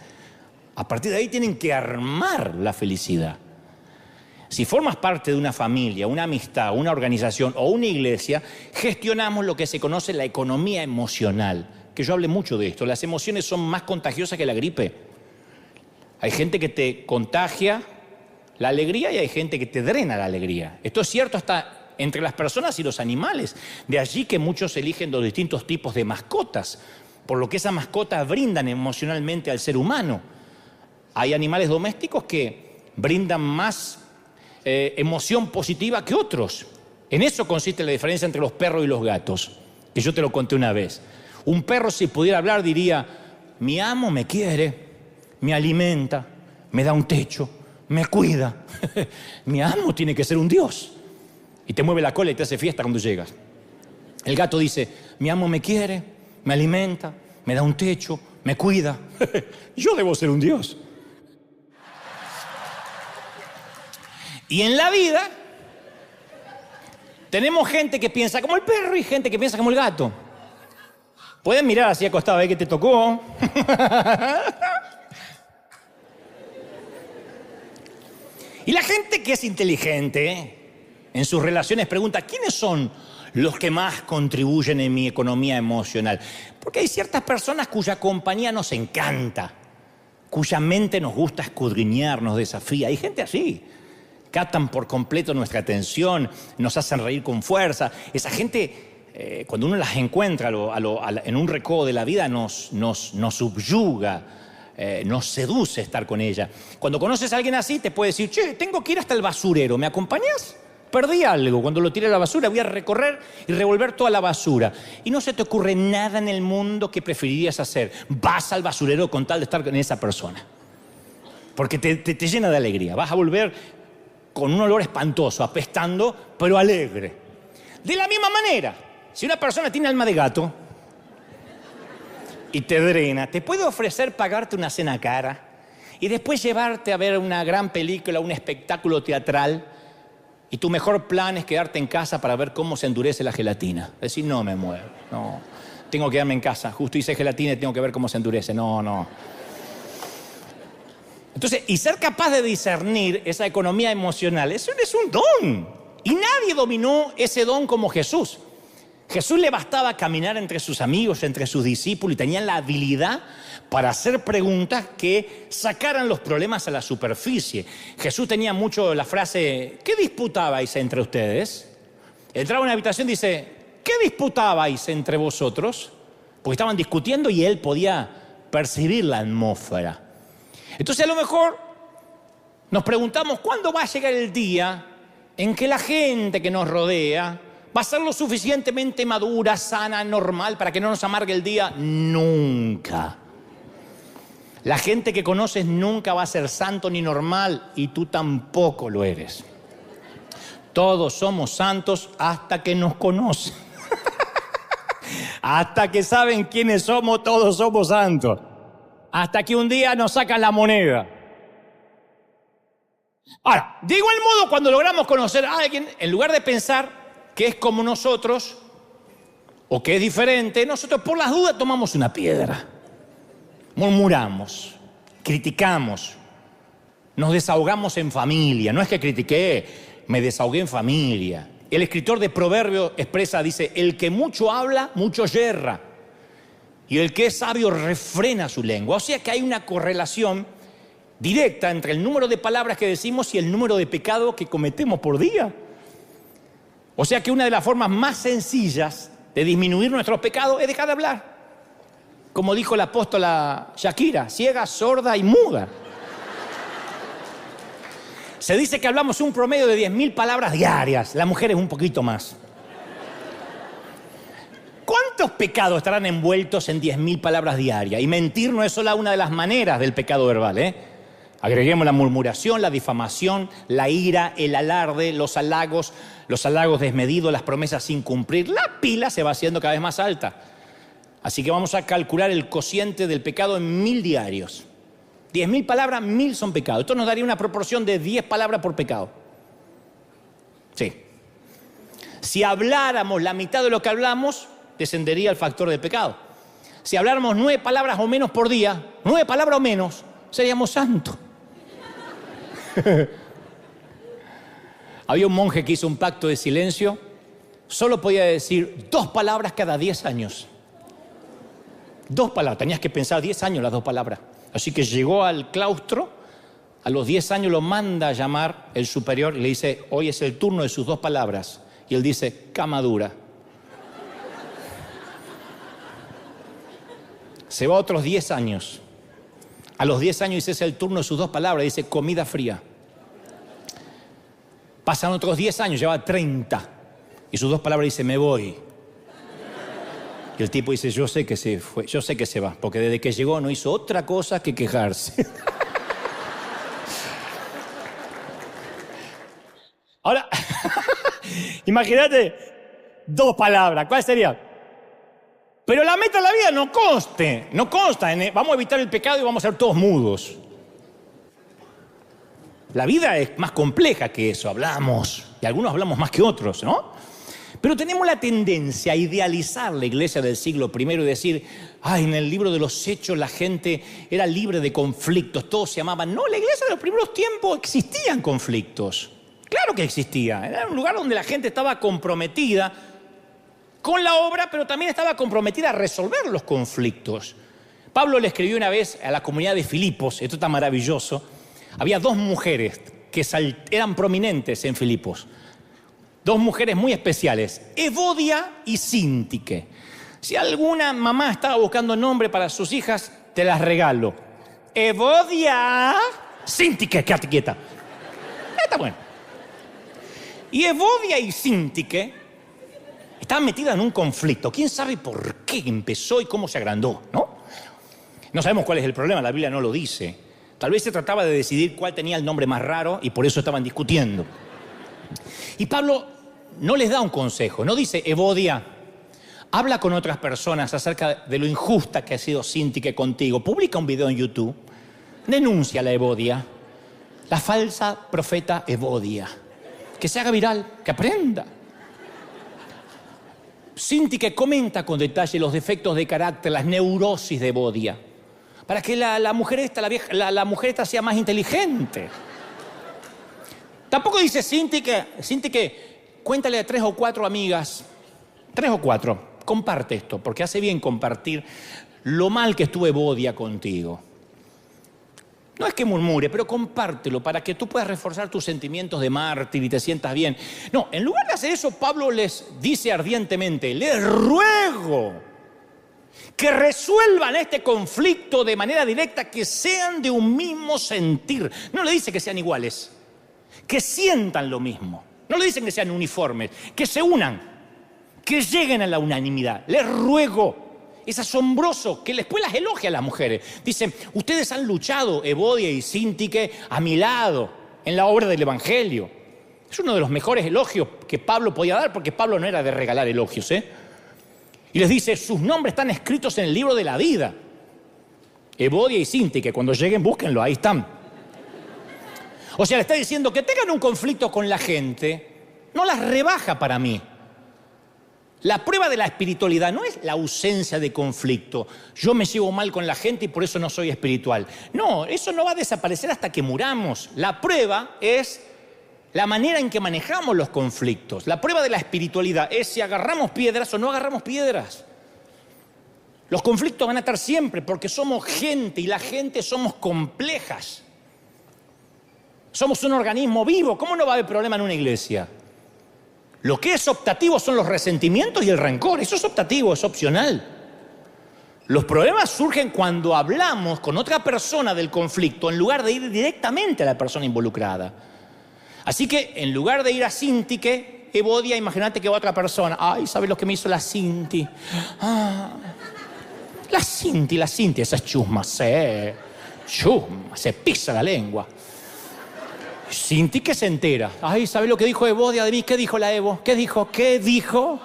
A partir de ahí tienen que armar la felicidad. Si formas parte de una familia, una amistad, una organización o una iglesia, gestionamos lo que se conoce la economía emocional. Que yo hablé mucho de esto. Las emociones son más contagiosas que la gripe. Hay gente que te contagia la alegría y hay gente que te drena la alegría. Esto es cierto hasta entre las personas y los animales. De allí que muchos eligen los distintos tipos de mascotas, por lo que esas mascotas brindan emocionalmente al ser humano. Hay animales domésticos que brindan más emoción positiva que otros. En eso consiste la diferencia entre los perros y los gatos, que yo te lo conté una vez. Un perro, si pudiera hablar, diría: mi amo me quiere, me alimenta, me da un techo, me cuida. Mi amo tiene que ser un Dios. Y te mueve la cola y te hace fiesta cuando llegas. El gato dice: mi amo me quiere, me alimenta, me da un techo, me cuida. Yo debo ser un Dios. Y en la vida tenemos gente que piensa como el perro y gente que piensa como el gato. Pueden mirar así acostado, ¿eh? Que te tocó. Y la gente que es inteligente en sus relaciones pregunta: ¿quiénes son los que más contribuyen en mi economía emocional? Porque hay ciertas personas cuya compañía nos encanta, cuya mente nos gusta escudriñar, nos desafía. Hay gente así. Captan por completo nuestra atención, nos hacen reír con fuerza. Esa gente, cuando uno las encuentra en un recodo de la vida, nos subyuga, nos seduce estar con ella. Cuando conoces a alguien así, te puede decir: che, tengo que ir hasta el basurero, ¿me acompañas? Perdí algo, cuando lo tiré a la basura voy a recorrer y revolver toda la basura. Y no se te ocurre nada en el mundo que preferirías hacer. Vas al basurero con tal de estar con esa persona. Porque te llena de alegría. Vas a volver con un olor espantoso, apestando, pero alegre. De la misma manera, si una persona tiene alma de gato y te drena, te puede ofrecer pagarte una cena cara y después llevarte a ver una gran película, un espectáculo teatral, y tu mejor plan es quedarte en casa para ver cómo se endurece la gelatina. Decir: no me muevo, no, tengo que quedarme en casa, justo hice gelatina y tengo que ver cómo se endurece. No. Entonces, y ser capaz de discernir esa economía emocional, eso es un don. Y nadie dominó ese don como Jesús. Jesús le bastaba caminar entre sus amigos, entre sus discípulos, y tenían la habilidad para hacer preguntas que sacaran los problemas a la superficie. Jesús tenía mucho la frase: ¿qué disputabais entre ustedes? Entraba en una habitación y dice: ¿qué disputabais entre vosotros? Porque estaban discutiendo y él podía percibir la atmósfera. Entonces a lo mejor nos preguntamos: ¿cuándo va a llegar el día en que la gente que nos rodea va a ser lo suficientemente madura, sana, normal para que no nos amargue el día? Nunca. La gente que conoces nunca va a ser santo ni normal, y tú tampoco lo eres. Todos somos santos hasta que nos conocen. Hasta que saben quiénes somos, todos somos santos. Hasta que un día nos sacan la moneda. Ahora, de igual modo, cuando logramos conocer a alguien, en lugar de pensar que es como nosotros o que es diferente, nosotros por las dudas tomamos una piedra. Murmuramos, criticamos, nos desahogamos en familia. No es que critiqué, me desahogué en familia. El escritor de Proverbios expresa, dice, el que mucho habla, mucho yerra. Y el que es sabio refrena su lengua. O sea que hay una correlación directa entre el número de palabras que decimos y el número de pecados que cometemos por día. O sea que una de las formas más sencillas de disminuir nuestros pecados es dejar de hablar. Como dijo la apóstola Shakira, ciega, sorda y muda. Se dice que hablamos un promedio de 10.000 palabras diarias. Las mujeres un poquito más. ¿Cuántos pecados estarán envueltos en 10.000 palabras diarias? Y mentir no es solo una de las maneras del pecado verbal, ¿eh? Agreguemos la murmuración, la difamación, la ira, el alarde, los halagos desmedidos, las promesas sin cumplir. La pila se va haciendo cada vez más alta. Así que vamos a calcular el cociente del pecado en 1.000 diarios. 10.000 palabras, 1.000 son pecados. Esto nos daría una proporción de 10 palabras por pecado. Sí. Si habláramos la mitad de lo que hablamos, descendería el factor del pecado. Si habláramos 9 palabras o menos por día, 9 palabras o menos, seríamos santos. Había un monje que hizo un pacto de silencio. Solo podía decir 2 palabras cada 10 años. 2 palabras. Tenías que pensar 10 años las 2 palabras. Así que llegó al claustro. A los 10 años lo manda a llamar el superior y le dice, hoy es el turno de sus 2 palabras. Y él dice, cama dura. Se va otros 10 años. A los 10 años dice, es el turno de sus 2 palabras. Dice, comida fría. Pasan otros 10 años, lleva 30. Y sus 2 palabras dice, me voy. Y el tipo dice, yo sé que se fue, yo sé que se va. Porque desde que llegó no hizo otra cosa que quejarse. Ahora, imagínate 2 palabras. ¿Cuál sería? Pero la meta de la vida no consta en, vamos a evitar el pecado y vamos a ser todos mudos. La vida es más compleja que eso, hablamos, y algunos hablamos más que otros, ¿no? Pero tenemos la tendencia a idealizar la iglesia del siglo I y decir, ay, en el libro de los Hechos la gente era libre de conflictos, todos se amaban. No, la iglesia de los primeros tiempos existían conflictos. Claro que existía, era un lugar donde la gente estaba comprometida con la obra, pero también estaba comprometida a resolver los conflictos. Pablo le escribió una vez a la comunidad de Filipos, esto está maravilloso. Había 2 mujeres que eran prominentes en Filipos. 2 mujeres muy especiales, Evodia y Síntique. Si alguna mamá estaba buscando nombre para sus hijas, te las regalo. Evodia, Síntique, quédate quieta. Está bueno. Y Evodia y Síntique estaban metidas en un conflicto. ¿Quién sabe por qué empezó y cómo se agrandó, no? No sabemos cuál es el problema, la Biblia no lo dice. Tal vez se trataba de decidir cuál tenía el nombre más raro y por eso estaban discutiendo. Y Pablo no les da un consejo, no dice, Evodia, habla con otras personas acerca de lo injusta que ha sido Síntique contigo. Publica un video en YouTube, denuncia a la Evodia, la falsa profeta Evodia. Que se haga viral, que aprenda. Síntique comenta con detalle los defectos de carácter, las neurosis de Evodia, para que la mujer esta sea más inteligente. Tampoco dice Síntique, cuéntale a 3 o 4 amigas, 3 o 4, comparte esto, porque hace bien compartir lo mal que estuvo Evodia contigo. No es que murmure, pero compártelo para que tú puedas reforzar tus sentimientos de mártir y te sientas bien. No, en lugar de hacer eso, Pablo les dice ardientemente, les ruego que resuelvan este conflicto de manera directa, que sean de un mismo sentir. No le dice que sean iguales, que sientan lo mismo. No le dicen que sean uniformes, que se unan, que lleguen a la unanimidad. Les ruego. Es asombroso que después las elogia a las mujeres. Dicen, ustedes han luchado, Evodia y Síntique, a mi lado, en la obra del Evangelio. Es uno de los mejores elogios que Pablo podía dar, porque Pablo no era de regalar elogios, ¿eh? Y les dice, sus nombres están escritos en el libro de la vida. Evodia y Síntique, cuando lleguen, búsquenlo, ahí están. O sea, le está diciendo que tengan un conflicto con la gente, no las rebaja para mí. La prueba de la espiritualidad no es la ausencia de conflicto. Yo me llevo mal con la gente y por eso no soy espiritual. No, eso no va a desaparecer hasta que muramos. La prueba es la manera en que manejamos los conflictos. La prueba de la espiritualidad es si agarramos piedras o no agarramos piedras. Los conflictos van a estar siempre porque somos gente y la gente somos complejas. Somos un organismo vivo. ¿Cómo no va a haber problema en una iglesia? Lo que es optativo son los resentimientos y el rencor. Eso es optativo, es opcional. Los problemas surgen cuando hablamos con otra persona del conflicto en lugar de ir directamente a la persona involucrada. Así que en lugar de ir a Sintique, Evodia, imagínate que va otra persona. Ay, ¿sabes lo que me hizo la Sinti? La Sinti, esa es chusma, se pisa la lengua. Sinti que se entera. Ay, ¿sabes lo que dijo Evodia de mí? ¿Qué dijo la Evo? ¿Qué dijo?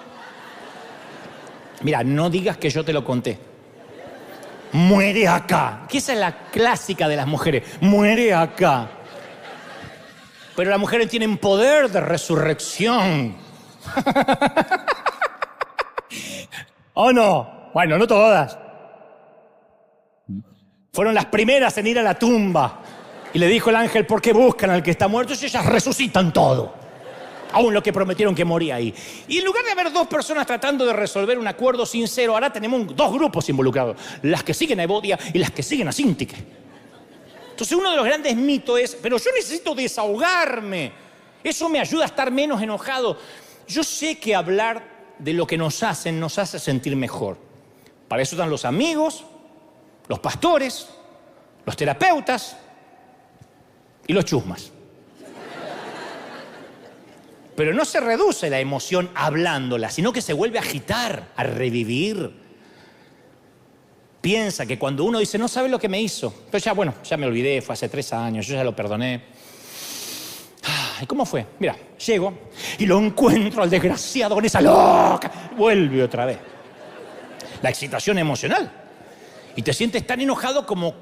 Mira, no digas que yo te lo conté. Muere acá. Que esa es la clásica de las mujeres. Muere acá. Pero las mujeres tienen poder de resurrección. ¿O no? Bueno, no todas. Fueron las primeras en ir a la tumba. Y le dijo el ángel, ¿por qué buscan al que está muerto? Y ellas resucitan todo. Aún lo que prometieron que moría ahí. Y en lugar de haber dos personas tratando de resolver un acuerdo sincero, ahora tenemos dos grupos involucrados. Las que siguen a Evodia y las que siguen a Sintique. Entonces uno de los grandes mitos es, pero yo necesito desahogarme. Eso me ayuda a estar menos enojado. Yo sé que hablar de lo que nos hace sentir mejor. Para eso están los amigos, los pastores, los terapeutas y los chusmas. Pero no se reduce la emoción hablándola, sino que se vuelve a agitar, a revivir. Piensa que cuando uno dice, no sabe lo que me hizo, pero ya me olvidé, fue hace 3 años, yo ya lo perdoné. ¿Y cómo fue? Mira, llego y lo encuentro al desgraciado con esa loca. Vuelve otra vez. La excitación emocional. Y te sientes tan enojado como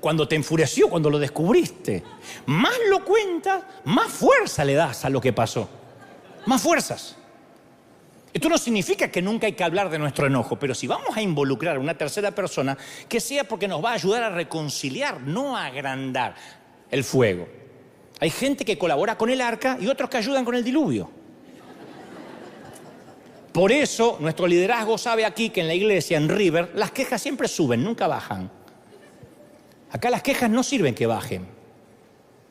cuando te enfureció, cuando lo descubriste. Más lo cuentas, más fuerza le das a lo que pasó. Más fuerzas. Esto no significa que nunca hay que hablar de nuestro enojo, pero si vamos a involucrar a una tercera persona, que sea porque nos va a ayudar a reconciliar, no a agrandar el fuego. Hay gente que colabora con el arca y otros que ayudan con el diluvio. Por eso nuestro liderazgo sabe aquí que en la iglesia, en River, las quejas siempre suben, nunca bajan. Acá las quejas no sirven que bajen.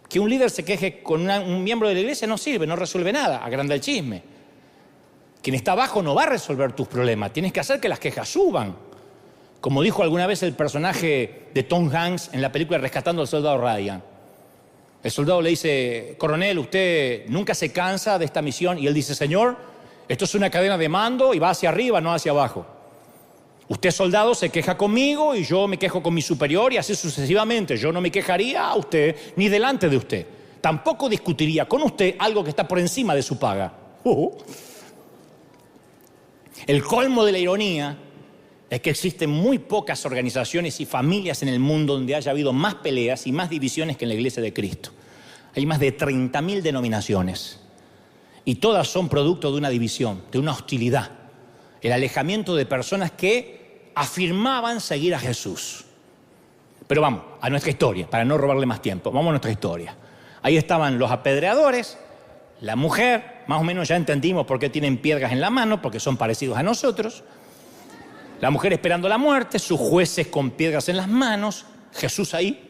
Que un líder se queje con un miembro de la iglesia no sirve, no resuelve nada, agranda el chisme. Quien está abajo no va a resolver tus problemas, tienes que hacer que las quejas suban. Como dijo alguna vez el personaje de Tom Hanks en la película Rescatando al Soldado Ryan. El soldado le dice, coronel, usted nunca se cansa de esta misión. Y él dice, señor, esto es una cadena de mando y va hacia arriba, no hacia abajo. Usted, soldado, se queja conmigo y yo me quejo con mi superior y así sucesivamente. Yo no me quejaría a usted ni delante de usted. Tampoco discutiría con usted algo que está por encima de su paga. El colmo de la ironía es que existen muy pocas organizaciones y familias en el mundo donde haya habido más peleas y más divisiones que en la Iglesia de Cristo. Hay más de 30.000 denominaciones y todas son producto de una división, de una hostilidad. El alejamiento de personas que afirmaban seguir a Jesús. Pero vamos a nuestra historia, para no robarle más tiempo. Vamos a nuestra historia. Ahí estaban los apedreadores, la mujer, más o menos ya entendimos por qué tienen piedras en la mano, porque son parecidos a nosotros. La mujer esperando la muerte, sus jueces con piedras en las manos, Jesús ahí.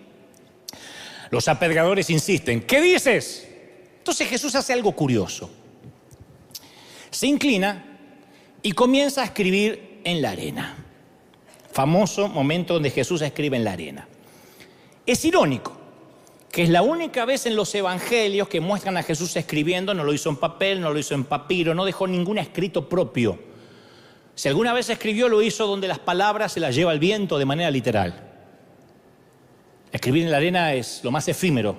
Los apedreadores insisten, ¿qué dices? Entonces Jesús hace algo curioso. Se inclina y comienza a escribir en la arena. Famoso momento donde Jesús escribe en la arena. Es irónico que es la única vez en los evangelios que muestran a Jesús escribiendo. No lo hizo en papel, no lo hizo en papiro, no dejó ningún escrito propio. Si alguna vez escribió, lo hizo donde las palabras se las lleva el viento de manera literal. Escribir en la arena es lo más efímero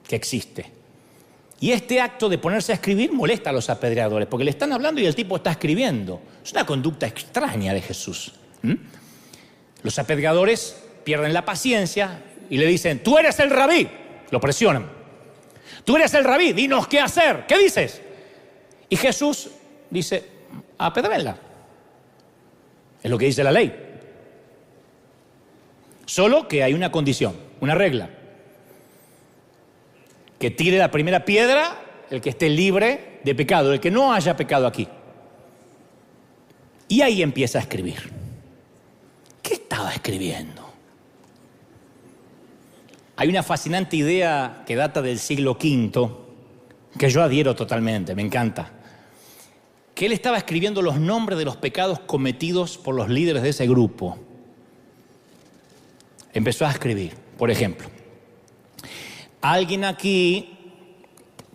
que existe. Y este acto de ponerse a escribir molesta a los apedreadores, porque le están hablando y el tipo está escribiendo. Es una conducta extraña de Jesús. Los apedreadores pierden la paciencia y le dicen, tú eres el rabí. Lo presionan. Tú eres el rabí, dinos qué hacer. ¿Qué dices? Y Jesús dice, apedréenla. Es lo que dice la ley. Solo que hay una condición, una regla. Que tire la primera piedra el que esté libre de pecado, el que no haya pecado aquí. Y ahí empieza a escribir. ¿Qué estaba escribiendo? Hay una fascinante idea que data del siglo V, que yo adhiero totalmente, me encanta. Que él estaba escribiendo los nombres de los pecados cometidos por los líderes de ese grupo. Empezó a escribir, por ejemplo, alguien aquí,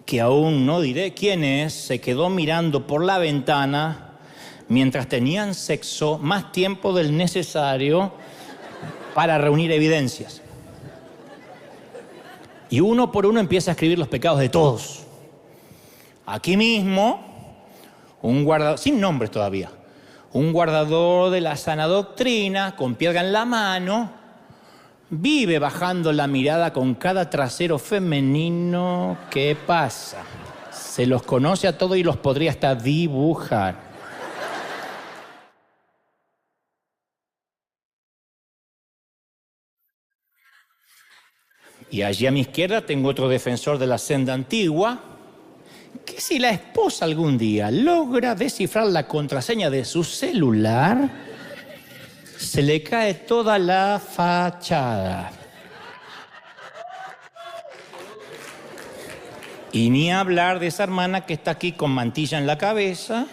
que aún no diré quién es, se quedó mirando por la ventana mientras tenían sexo más tiempo del necesario para reunir evidencias. Y uno por uno empieza a escribir los pecados de todos. Aquí mismo, un guardador, sin nombres todavía, un guardador de la sana doctrina, con piedra en la mano, vive bajando la mirada con cada trasero femenino que pasa. Se los conoce a todos y los podría hasta dibujar. Y allí a mi izquierda tengo otro defensor de la senda antigua, que si la esposa algún día logra descifrar la contraseña de su celular, se le cae toda la fachada. Y ni hablar de esa hermana que está aquí con mantilla en la cabeza,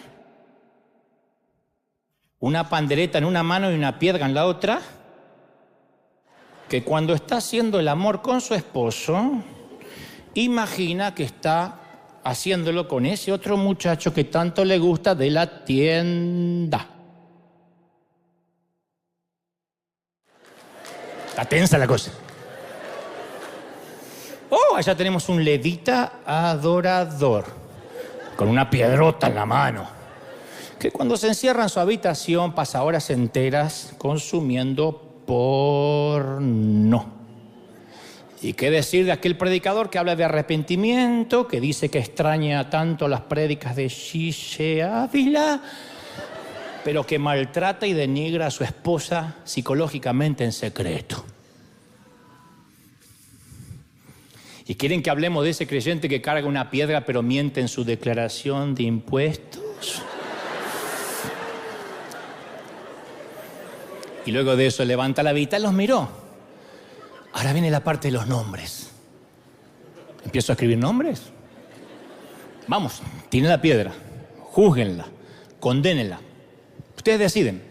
una pandereta en una mano y una piedra en la otra, que cuando está haciendo el amor con su esposo, imagina que está haciéndolo con ese otro muchacho que tanto le gusta de la tienda. Está tensa la cosa. Oh, allá tenemos un levita adorador, con una piedrota en la mano, que cuando se encierra en su habitación pasa horas enteras consumiendo porno. ¿Y qué decir de aquel predicador que habla de arrepentimiento, que dice que extraña tanto las prédicas de Gise Ávila, pero que maltrata y denigra a su esposa psicológicamente en secreto? ¿Y quieren que hablemos de ese creyente que carga una piedra pero miente en su declaración de impuestos? Y luego de eso levanta la vista y los miró. Ahora viene la parte de los nombres. ¿Empiezo a escribir nombres? Vamos, tiren la piedra, júzguenla, condénenla. Ustedes deciden,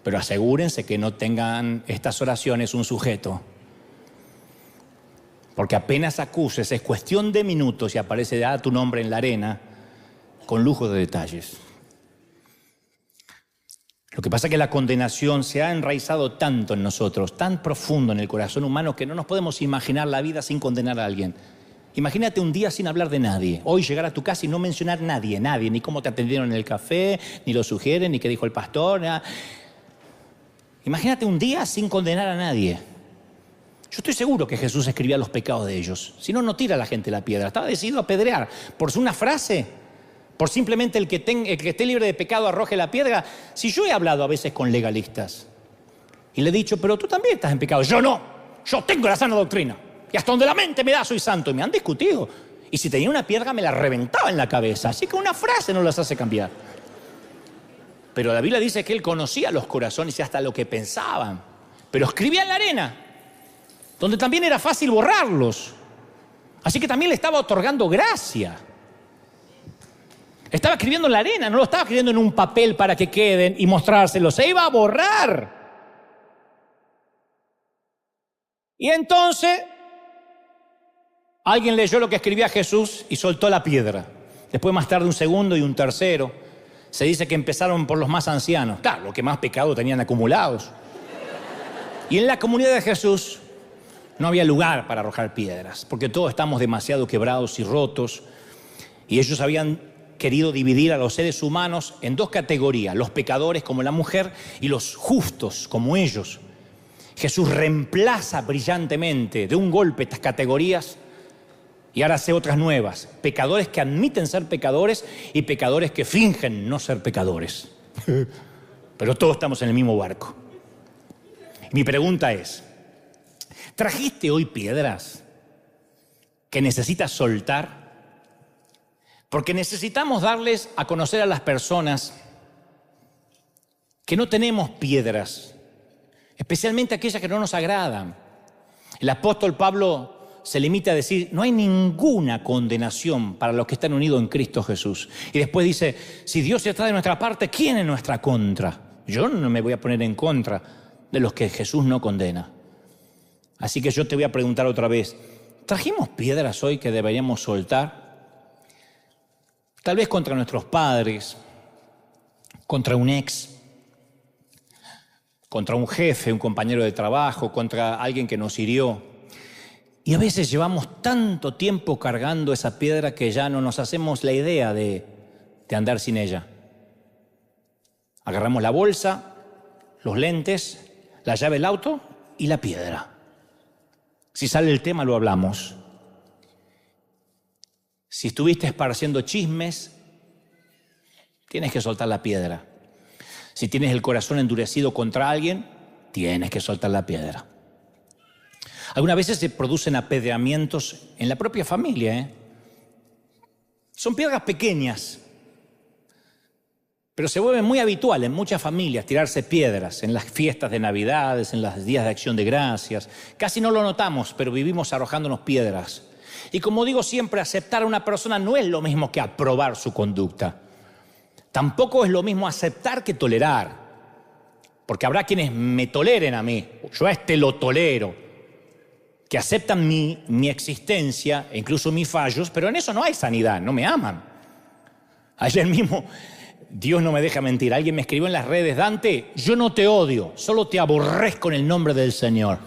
pero asegúrense que no tengan estas oraciones un sujeto. Porque apenas acuses, es cuestión de minutos y aparece tu nombre en la arena con lujo de detalles. Lo que pasa es que la condenación se ha enraizado tanto en nosotros, tan profundo en el corazón humano, que no nos podemos imaginar la vida sin condenar a alguien. Imagínate un día sin hablar de nadie. Hoy llegar a tu casa y no mencionar nadie, ni cómo te atendieron en el café, ni lo sugieren, ni qué dijo el pastor. Nada. Imagínate un día sin condenar a nadie. Yo estoy seguro que Jesús escribía los pecados de ellos. Si no, no tira a la gente la piedra. Estaba decidido a apedrear por una frase. Por simplemente el que esté libre de pecado arroje la piedra. Si yo he hablado a veces con legalistas y le he dicho, pero tú también estás en pecado. Yo no, yo tengo la sana doctrina. Y hasta donde la mente me da soy santo. Y me han discutido. Y si tenía una piedra me la reventaba en la cabeza. Así que una frase no las hace cambiar. Pero la Biblia dice que él conocía los corazones y hasta lo que pensaban. Pero escribía en la arena, donde también era fácil borrarlos. Así que también le estaba otorgando gracia. Estaba escribiendo en la arena, no lo estaba escribiendo en un papel para que queden y mostrárselos. Se iba a borrar. Y entonces, alguien leyó lo que escribía Jesús y soltó la piedra. Después, más tarde, un segundo y un tercero. Se dice que empezaron por los más ancianos. Claro, los que más pecado tenían acumulados. Y en la comunidad de Jesús no había lugar para arrojar piedras, porque todos estamos demasiado quebrados y rotos. Y ellos habían querido dividir a los seres humanos en dos categorías, los pecadores como la mujer y los justos como ellos. Jesús reemplaza brillantemente de un golpe estas categorías y ahora hace otras nuevas. Pecadores que admiten ser pecadores y pecadores que fingen no ser pecadores. Pero todos estamos en el mismo barco. Mi pregunta es, ¿trajiste hoy piedras que necesitas soltar? Porque necesitamos darles a conocer a las personas que no tenemos piedras, especialmente aquellas que no nos agradan. El apóstol Pablo se limita a decir, no hay ninguna condenación para los que están unidos en Cristo Jesús. Y después dice, si Dios está de nuestra parte, ¿quién en nuestra contra? Yo no me voy a poner en contra de los que Jesús no condena. Así que yo te voy a preguntar otra vez, ¿trajimos piedras hoy que deberíamos soltar? Tal vez contra nuestros padres, contra un ex, contra un jefe, un compañero de trabajo, contra alguien que nos hirió. Y a veces llevamos tanto tiempo cargando esa piedra que ya no nos hacemos la idea de andar sin ella. Agarramos la bolsa, los lentes, la llave del auto y la piedra. Si sale el tema, lo hablamos. Si estuviste esparciendo chismes, tienes que soltar la piedra. Si tienes el corazón endurecido contra alguien, tienes que soltar la piedra. Algunas veces se producen apedreamientos en la propia familia, Son piedras pequeñas, pero se vuelve muy habitual en muchas familias tirarse piedras en las fiestas de Navidades, en los días de Acción de Gracias. Casi no lo notamos, pero vivimos arrojándonos piedras. Y como digo siempre, aceptar a una persona no es lo mismo que aprobar su conducta. Tampoco es lo mismo aceptar que tolerar. Porque habrá quienes me toleren a mí. Yo a este lo tolero. Que aceptan mi existencia e incluso mis fallos, pero en eso no hay sanidad, no me aman. Ayer mismo, Dios no me deja mentir, alguien me escribió en las redes, Dante, yo no te odio, solo te aborrezco en el nombre del Señor.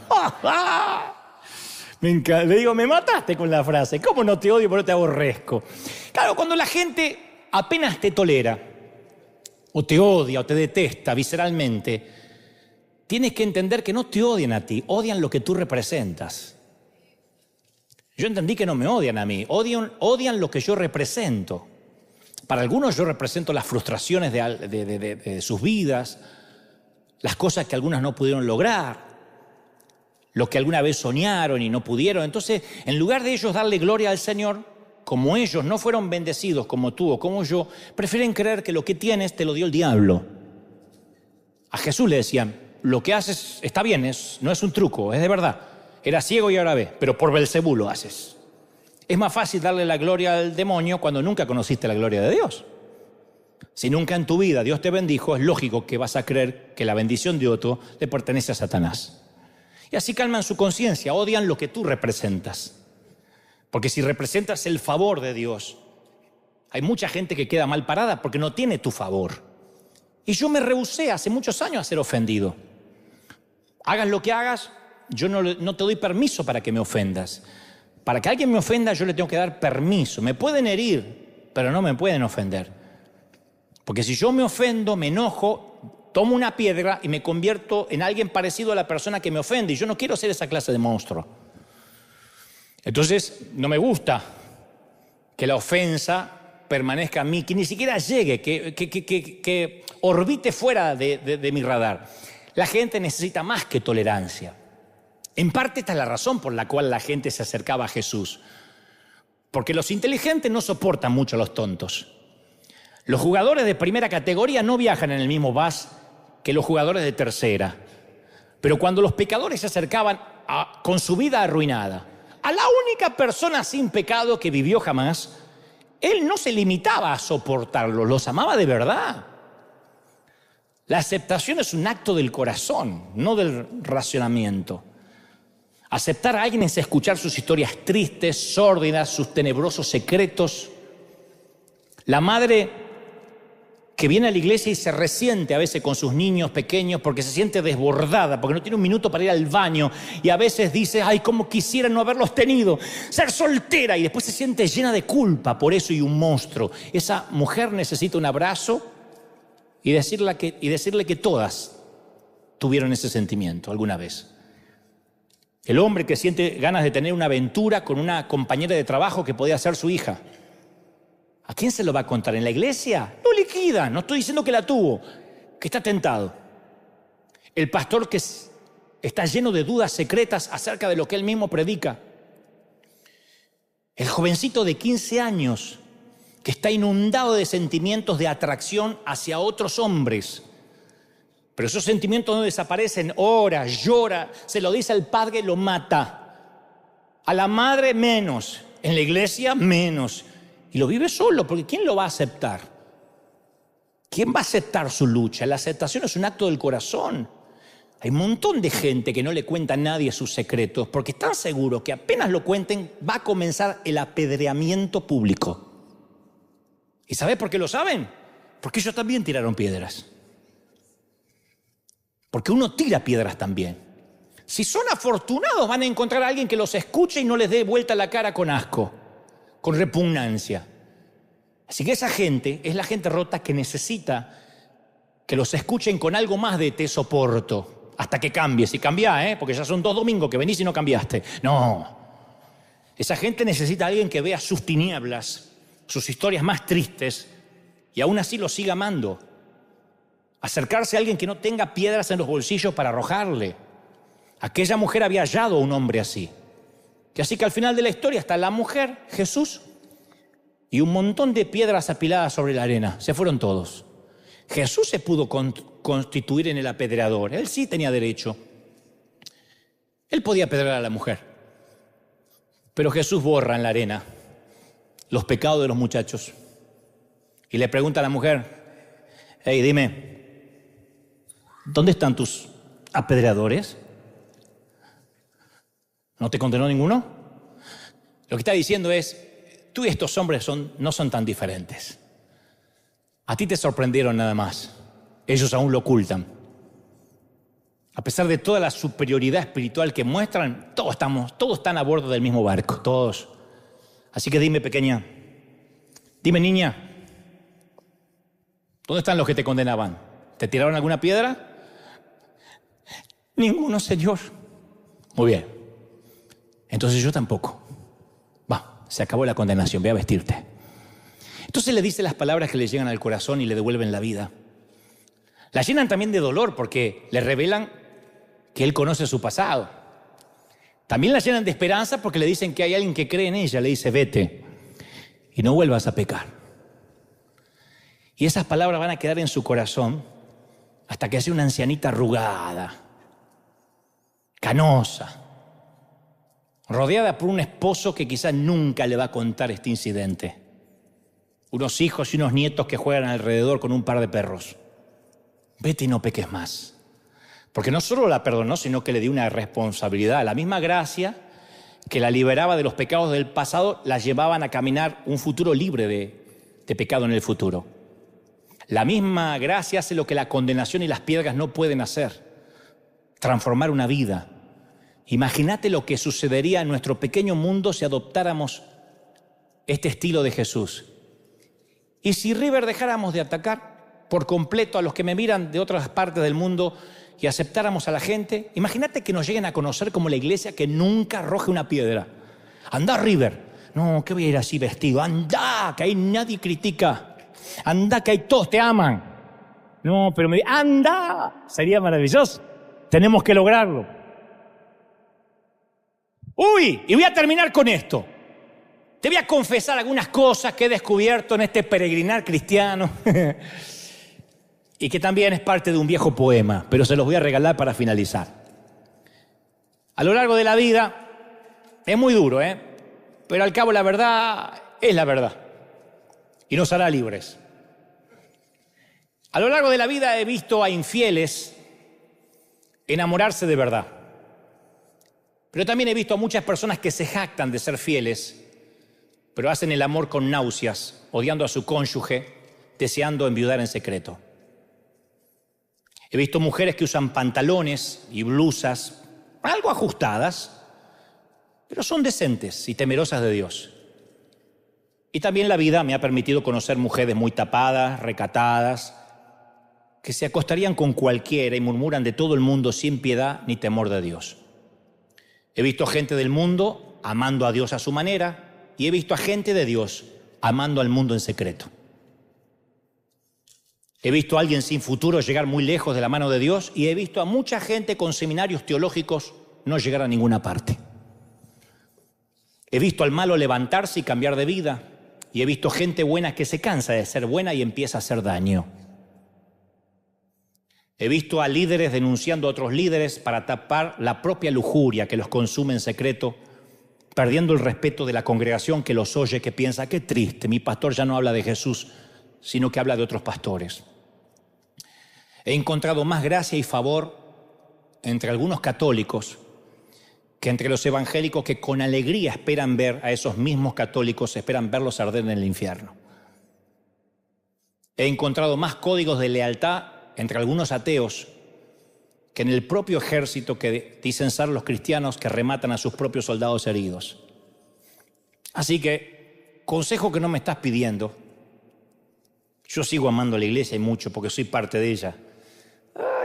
Le digo, me mataste con la frase, ¿cómo no te odio pero te aborrezco? Claro, cuando la gente apenas te tolera, o te odia, o te detesta visceralmente, tienes que entender que no te odian a ti, odian lo que tú representas. Yo entendí que no me odian a mí, odian lo que yo represento. Para algunos yo represento las frustraciones de sus vidas, las cosas que algunas no pudieron lograr, lo que alguna vez soñaron y no pudieron. Entonces, en lugar de ellos darle gloria al Señor, como ellos no fueron bendecidos como tú o como yo, prefieren creer que lo que tienes te lo dio el diablo. A Jesús le decían, lo que haces está bien, no es un truco, es de verdad. Era ciego y ahora ve, pero por Belcebú lo haces. Es más fácil darle la gloria al demonio cuando nunca conociste la gloria de Dios. Si nunca en tu vida Dios te bendijo, es lógico que vas a creer que la bendición de otro le pertenece a Satanás. Y así calman su conciencia, odian lo que tú representas. Porque si representas el favor de Dios, hay mucha gente que queda mal parada porque no tiene tu favor. Y yo me rehusé hace muchos años a ser ofendido. Hagas lo que hagas, yo no te doy permiso para que me ofendas. Para que alguien me ofenda, yo le tengo que dar permiso. Me pueden herir, pero no me pueden ofender. Porque si yo me ofendo, me enojo, tomo una piedra y me convierto en alguien parecido a la persona que me ofende. Y yo no quiero ser esa clase de monstruo. Entonces, no me gusta que la ofensa permanezca en mí, que ni siquiera llegue, que orbite fuera de mi radar. La gente necesita más que tolerancia. En parte esta es la razón por la cual la gente se acercaba a Jesús. Porque los inteligentes no soportan mucho a los tontos. Los jugadores de primera categoría no viajan en el mismo bus que los jugadores de tercera. Pero cuando los pecadores se acercaban con su vida arruinada, a la única persona sin pecado que vivió jamás, él no se limitaba a soportarlos, los amaba de verdad. La aceptación es un acto del corazón, no del racionamiento. Aceptar a alguien es escuchar sus historias tristes, sórdidas, sus tenebrosos secretos. La madre que viene a la iglesia y se resiente a veces con sus niños pequeños porque se siente desbordada, porque no tiene un minuto para ir al baño y a veces dice, ay, cómo quisiera no haberlos tenido, ser soltera, y después se siente llena de culpa por eso y un monstruo. Esa mujer necesita un abrazo y decirle que todas tuvieron ese sentimiento alguna vez. El hombre que siente ganas de tener una aventura con una compañera de trabajo que podía ser su hija. ¿A quién se lo va a contar? ¿En la iglesia? No liquida, no estoy diciendo que la tuvo, que está tentado. El pastor que está lleno de dudas secretas acerca de lo que él mismo predica. El jovencito de 15 años que está inundado de sentimientos de atracción hacia otros hombres. Pero esos sentimientos no desaparecen, ora, llora, se lo dice al padre, lo mata. A la madre menos, en la iglesia menos. Y lo vive solo, porque ¿quién lo va a aceptar? ¿Quién va a aceptar su lucha? La aceptación es un acto del corazón. Hay un montón de gente que no le cuenta a nadie sus secretos, porque están seguros que apenas lo cuenten, va a comenzar el apedreamiento público. ¿Y sabes por qué lo saben? Porque ellos también tiraron piedras. Porque uno tira piedras también. Si son afortunados, van a encontrar a alguien que los escuche y no les dé vuelta la cara con asco, con repugnancia. Así que esa gente es la gente rota que necesita que los escuchen con algo más de te soporto, hasta que cambies. Y cambia, porque ya son 2 domingos que venís y no cambiaste. No. Esa gente necesita a alguien que vea sus tinieblas, sus historias más tristes, y aún así los siga amando. Acercarse a alguien que no tenga piedras en los bolsillos para arrojarle. Aquella mujer había hallado a un hombre así. Que así que al final de la historia está la mujer, Jesús, y un montón de piedras apiladas sobre la arena. Se fueron todos. Jesús se pudo constituir en el apedreador. Él sí tenía derecho. Él podía apedrear a la mujer. Pero Jesús borra en la arena los pecados de los muchachos. Y le pregunta a la mujer, hey, dime, ¿dónde están tus apedreadores? ¿No te condenó ninguno? Lo que está diciendo es, tú y estos hombres no son tan diferentes. A ti te sorprendieron nada más. Ellos aún lo ocultan. A pesar de toda la superioridad espiritual que muestran, todos están a bordo del mismo barco, todos. Así que dime, pequeña, dime, niña, ¿dónde están los que te condenaban? ¿Te tiraron alguna piedra? Ninguno, Señor. Muy bien. Entonces yo tampoco. Va, se acabó la condenación, ve a vestirte. Entonces le dice las palabras que le llegan al corazón y le devuelven la vida. La llenan también de dolor porque le revelan que él conoce su pasado. También la llenan de esperanza porque le dicen que hay alguien que cree en ella. Le dice, vete y no vuelvas a pecar. Y esas palabras van a quedar en su corazón hasta que sea una ancianita arrugada, canosa, rodeada por un esposo que quizás nunca le va a contar este incidente. Unos hijos y unos nietos que juegan alrededor con un par de perros. Vete y no peques más. Porque no solo la perdonó, sino que le dio una responsabilidad. La misma gracia que la liberaba de los pecados del pasado, la llevaban a caminar un futuro libre de pecado en el futuro. La misma gracia hace lo que la condenación y las piedras no pueden hacer. Transformar una vida. Imagínate lo que sucedería en nuestro pequeño mundo si adoptáramos este estilo de Jesús. Y si River dejáramos de atacar por completo a los que me miran de otras partes del mundo y aceptáramos a la gente, imagínate que nos lleguen a conocer como la iglesia que nunca arroje una piedra. Andá, River. No, que voy a ir así vestido. Andá, que ahí nadie critica. Andá, que ahí todos te aman. No, pero anda. Sería maravilloso. Tenemos que lograrlo. Uy, y voy a terminar con esto. Te voy a confesar algunas cosas que he descubierto en este peregrinar cristiano y que también es parte de un viejo poema, pero se los voy a regalar para finalizar. A lo largo de la vida es muy duro, pero al cabo la verdad es la verdad y nos hará libres. A lo largo de la vida he visto a infieles enamorarse de verdad, pero también he visto a muchas personas que se jactan de ser fieles, pero hacen el amor con náuseas, odiando a su cónyuge, deseando enviudar en secreto. He visto mujeres que usan pantalones y blusas algo ajustadas, pero son decentes y temerosas de Dios. Y también la vida me ha permitido conocer mujeres muy tapadas, recatadas, que se acostarían con cualquiera y murmuran de todo el mundo sin piedad ni temor de Dios. He visto gente del mundo amando a Dios a su manera, y he visto a gente de Dios amando al mundo en secreto. He visto a alguien sin futuro llegar muy lejos de la mano de Dios y he visto a mucha gente con seminarios teológicos no llegar a ninguna parte. He visto al malo levantarse y cambiar de vida Y he visto gente buena que se cansa de ser buena y empieza a hacer daño. He visto a líderes denunciando a otros líderes para tapar la propia lujuria que los consume en secreto, perdiendo el respeto de la congregación que los oye, que piensa, qué triste, mi pastor ya no habla de Jesús, sino que habla de otros pastores. He encontrado más gracia y favor entre algunos católicos que entre los evangélicos, que con alegría esperan ver a esos mismos católicos, esperan verlos arder en el infierno. He encontrado más códigos de lealtad entre algunos ateos que en el propio ejército que dicen ser los cristianos, que rematan a sus propios soldados heridos. Así que, consejo que no me estás pidiendo, yo sigo amando a la iglesia y mucho porque soy parte de ella.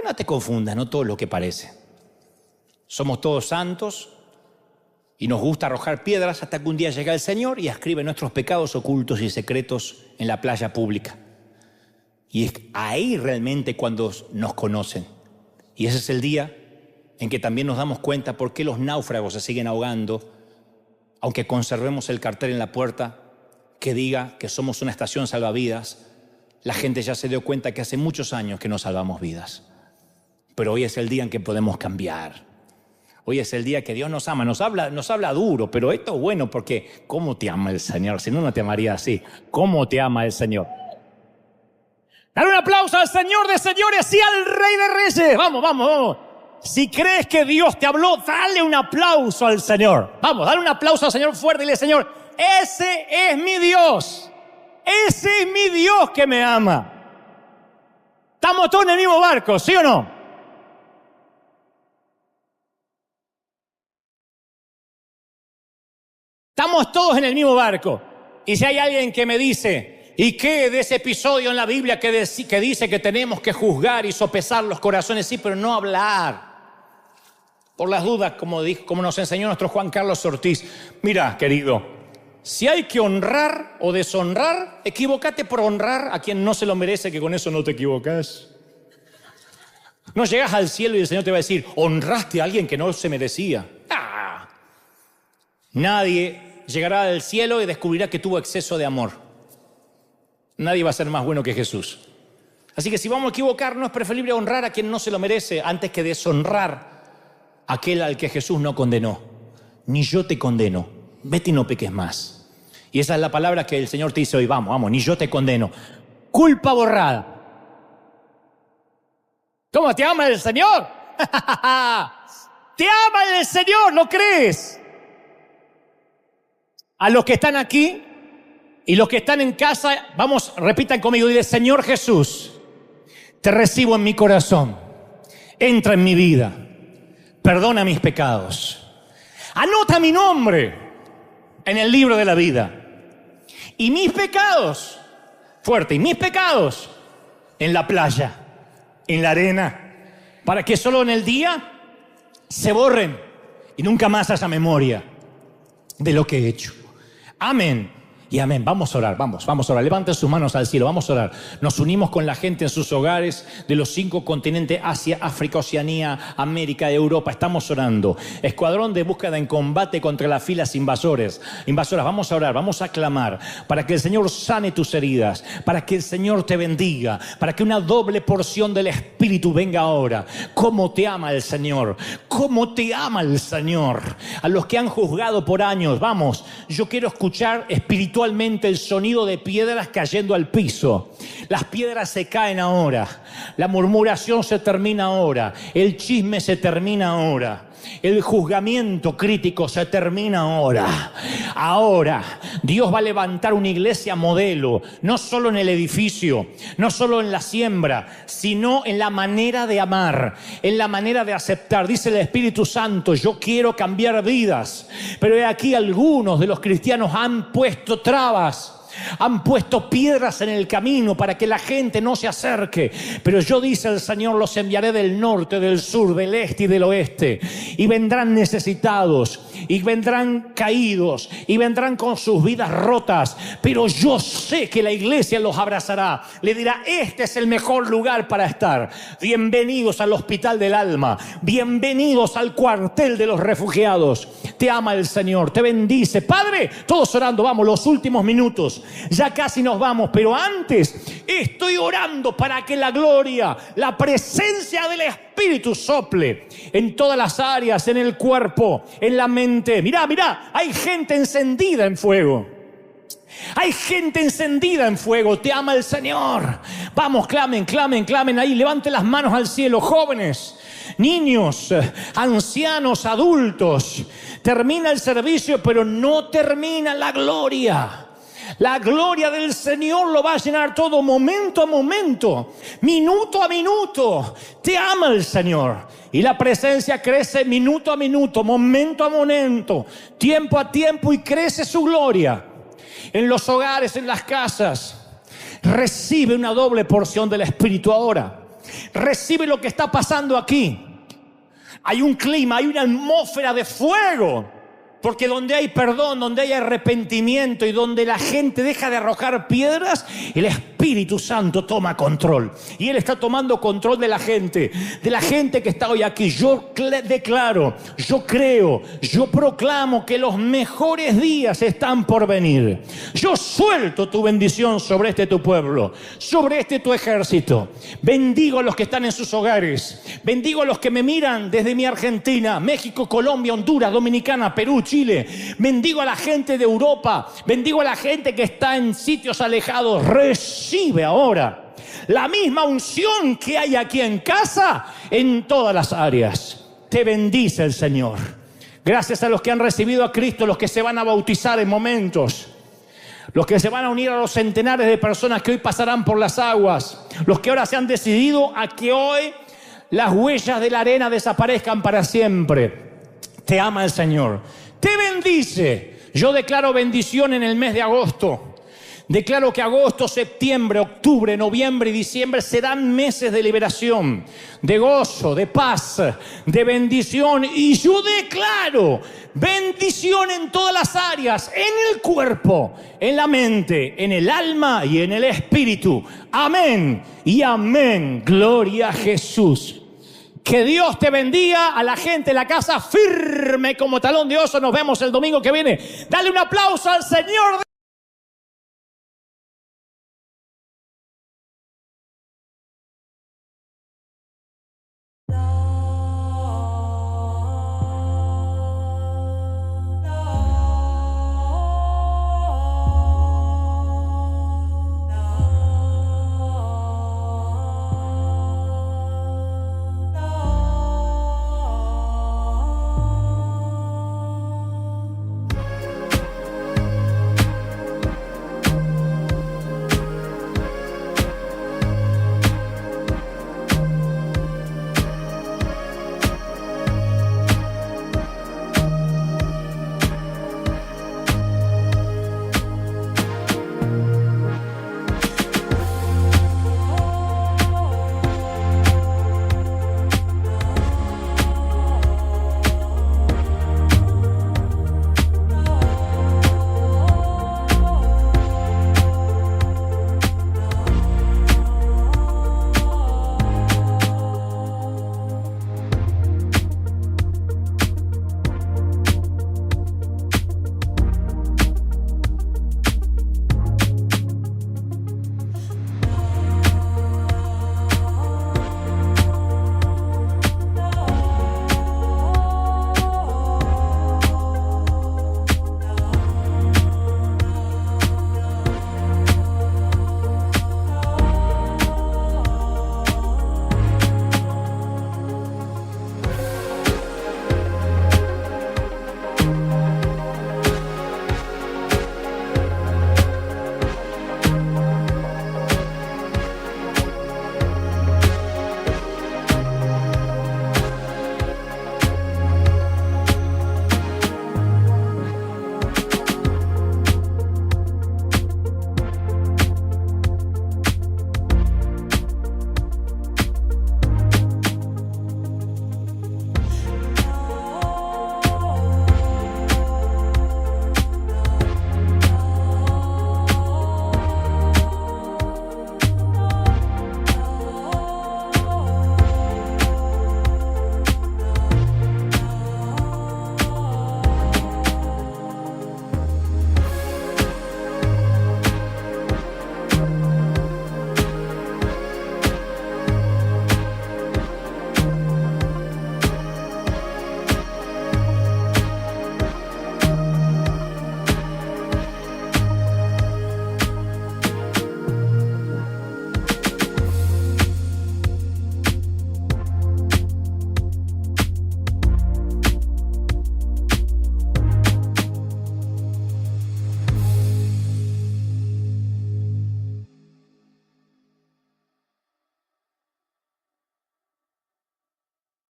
No te confundas, no todo es lo que parece. Somos todos santos y nos gusta arrojar piedras hasta que un día llega el Señor y escribe nuestros pecados ocultos y secretos en la playa pública. Y es ahí realmente cuando nos conocen. Y ese es el día en que también nos damos cuenta por qué los náufragos se siguen ahogando, aunque conservemos el cartel en la puerta que diga que somos una estación salvavidas. La gente ya se dio cuenta que hace muchos años que no salvamos vidas. Pero hoy es el día en que podemos cambiar. Hoy es el día que Dios nos ama. Nos habla duro, pero esto es bueno porque ¿cómo te ama el Señor? Si no, no te amaría así. ¿Cómo te ama el Señor? Dale un aplauso al Señor de señores y al Rey de reyes. Vamos, vamos, vamos. Si crees que Dios te habló, dale un aplauso al Señor. Vamos, dale un aplauso al Señor fuerte y dile, Señor, ese es mi Dios. Ese es mi Dios que me ama. Estamos todos en el mismo barco, ¿sí o no? Estamos todos en el mismo barco. Y si hay alguien que me dice, ¿y qué de ese episodio en la Biblia que dice que tenemos que juzgar y sopesar los corazones? Sí, pero no hablar. Por las dudas, como nos enseñó nuestro Juan Carlos Ortiz. Mira, querido, si hay que honrar o deshonrar, equivócate por honrar a quien no se lo merece, que con eso no te equivocas. No llegas al cielo y el Señor te va a decir, honraste a alguien que no se merecía. ¡Ah! Nadie llegará al cielo y descubrirá que tuvo exceso de amor. Nadie va a ser más bueno que Jesús. Así que si vamos a equivocarnos, es preferible honrar a quien no se lo merece antes que deshonrar a aquel al que Jesús no condenó. Ni yo te condeno. Vete y no peques más. Y esa es la palabra que el Señor te dice hoy. Vamos, vamos, ni yo te condeno. Culpa borrada. ¿Cómo te ama el Señor? Te ama el Señor, ¿lo crees? A los que están aquí y los que están en casa, vamos, repitan conmigo, dile, Señor Jesús, te recibo en mi corazón, entra en mi vida, perdona mis pecados, anota mi nombre en el libro de la vida y mis pecados, fuerte, y mis pecados en la playa, en la arena, para que solo en el día se borren y nunca más haya memoria de lo que he hecho. Amén. Y amén. Vamos a orar, vamos a orar. Levanten sus manos al cielo, vamos a orar. Nos unimos con la gente en sus hogares de los 5 continentes, Asia, África, Oceanía, América, Europa. Estamos orando. Escuadrón de búsqueda en combate contra las filas invasoras. Vamos a orar, vamos a clamar para que el Señor sane tus heridas, para que el Señor te bendiga, para que una doble porción del Espíritu venga ahora. ¿Cómo te ama el Señor? ¿Cómo te ama el Señor? A los que han juzgado por años, vamos, yo quiero escuchar espiritualmente el sonido de piedras cayendo al piso. Las piedras se caen ahora. La murmuración se termina ahora. El chisme se termina ahora. El juzgamiento crítico se termina ahora. Ahora Dios va a levantar una iglesia modelo, no solo en el edificio, no solo en la siembra, sino en la manera de amar, en la manera de aceptar. Dice el Espíritu Santo, yo quiero cambiar vidas, pero he aquí algunos de los cristianos han puesto trabas. Han puesto piedras en el camino para que la gente no se acerque. Pero yo, dice el Señor, los enviaré del norte, del sur, del este y del oeste. Y vendrán necesitados, y vendrán caídos, y vendrán con sus vidas rotas. Pero yo sé que la iglesia los abrazará. Le dirá, este es el mejor lugar para estar. Bienvenidos al hospital del alma. Bienvenidos al cuartel de los refugiados. Te ama el Señor, te bendice. Padre, todos orando, vamos, los últimos minutos. Ya casi nos vamos, pero antes estoy orando para que la gloria, la presencia del Espíritu sople en todas las áreas, en el cuerpo, en la mente. Mirá, hay gente encendida en fuego. Hay gente encendida en fuego. Te ama el Señor. Vamos, clamen ahí. Levanten las manos al cielo, jóvenes, niños, ancianos, adultos. Termina el servicio, pero no termina la gloria. La gloria del Señor lo va a llenar todo, momento a momento, minuto a minuto. Te ama el Señor. Y la presencia crece minuto a minuto, momento a momento, tiempo a tiempo, y crece su gloria. En los hogares, en las casas, recibe una doble porción del Espíritu ahora. Recibe lo que está pasando aquí. Hay un clima, hay una atmósfera de fuego. Porque donde hay perdón, donde hay arrepentimiento y donde la gente deja de arrojar piedras, el Espíritu Santo toma control. Y Él está tomando control de la gente que está hoy aquí. Yo declaro, yo creo, yo proclamo que los mejores días están por venir. Yo suelto tu bendición sobre este tu pueblo, sobre este tu ejército. Bendigo a los que están en sus hogares. Bendigo a los que me miran desde mi Argentina, México, Colombia, Honduras, Dominicana, Perú, Chile. Bendigo a la gente de Europa. Bendigo a la gente que está en sitios alejados. Recibe ahora la misma unción que hay aquí en casa, en todas las áreas. Te bendice el Señor. Gracias a los que han recibido a Cristo, los que se van a bautizar en momentos, los que se van a unir a los centenares de personas que hoy pasarán por las aguas, los que ahora se han decidido a que hoy las huellas de la arena desaparezcan para siempre. Te ama el Señor. Te bendice. Yo declaro bendición en el mes de agosto. Declaro que agosto, septiembre, octubre, noviembre y diciembre serán meses de liberación, de gozo, de paz, de bendición. Y yo declaro bendición en todas las áreas, en el cuerpo, en la mente, en el alma y en el espíritu. Amén y amén. Gloria a Jesús. Que Dios te bendiga. A la gente de la casa, firme como talón de oso. Nos vemos el domingo que viene. Dale un aplauso al Señor.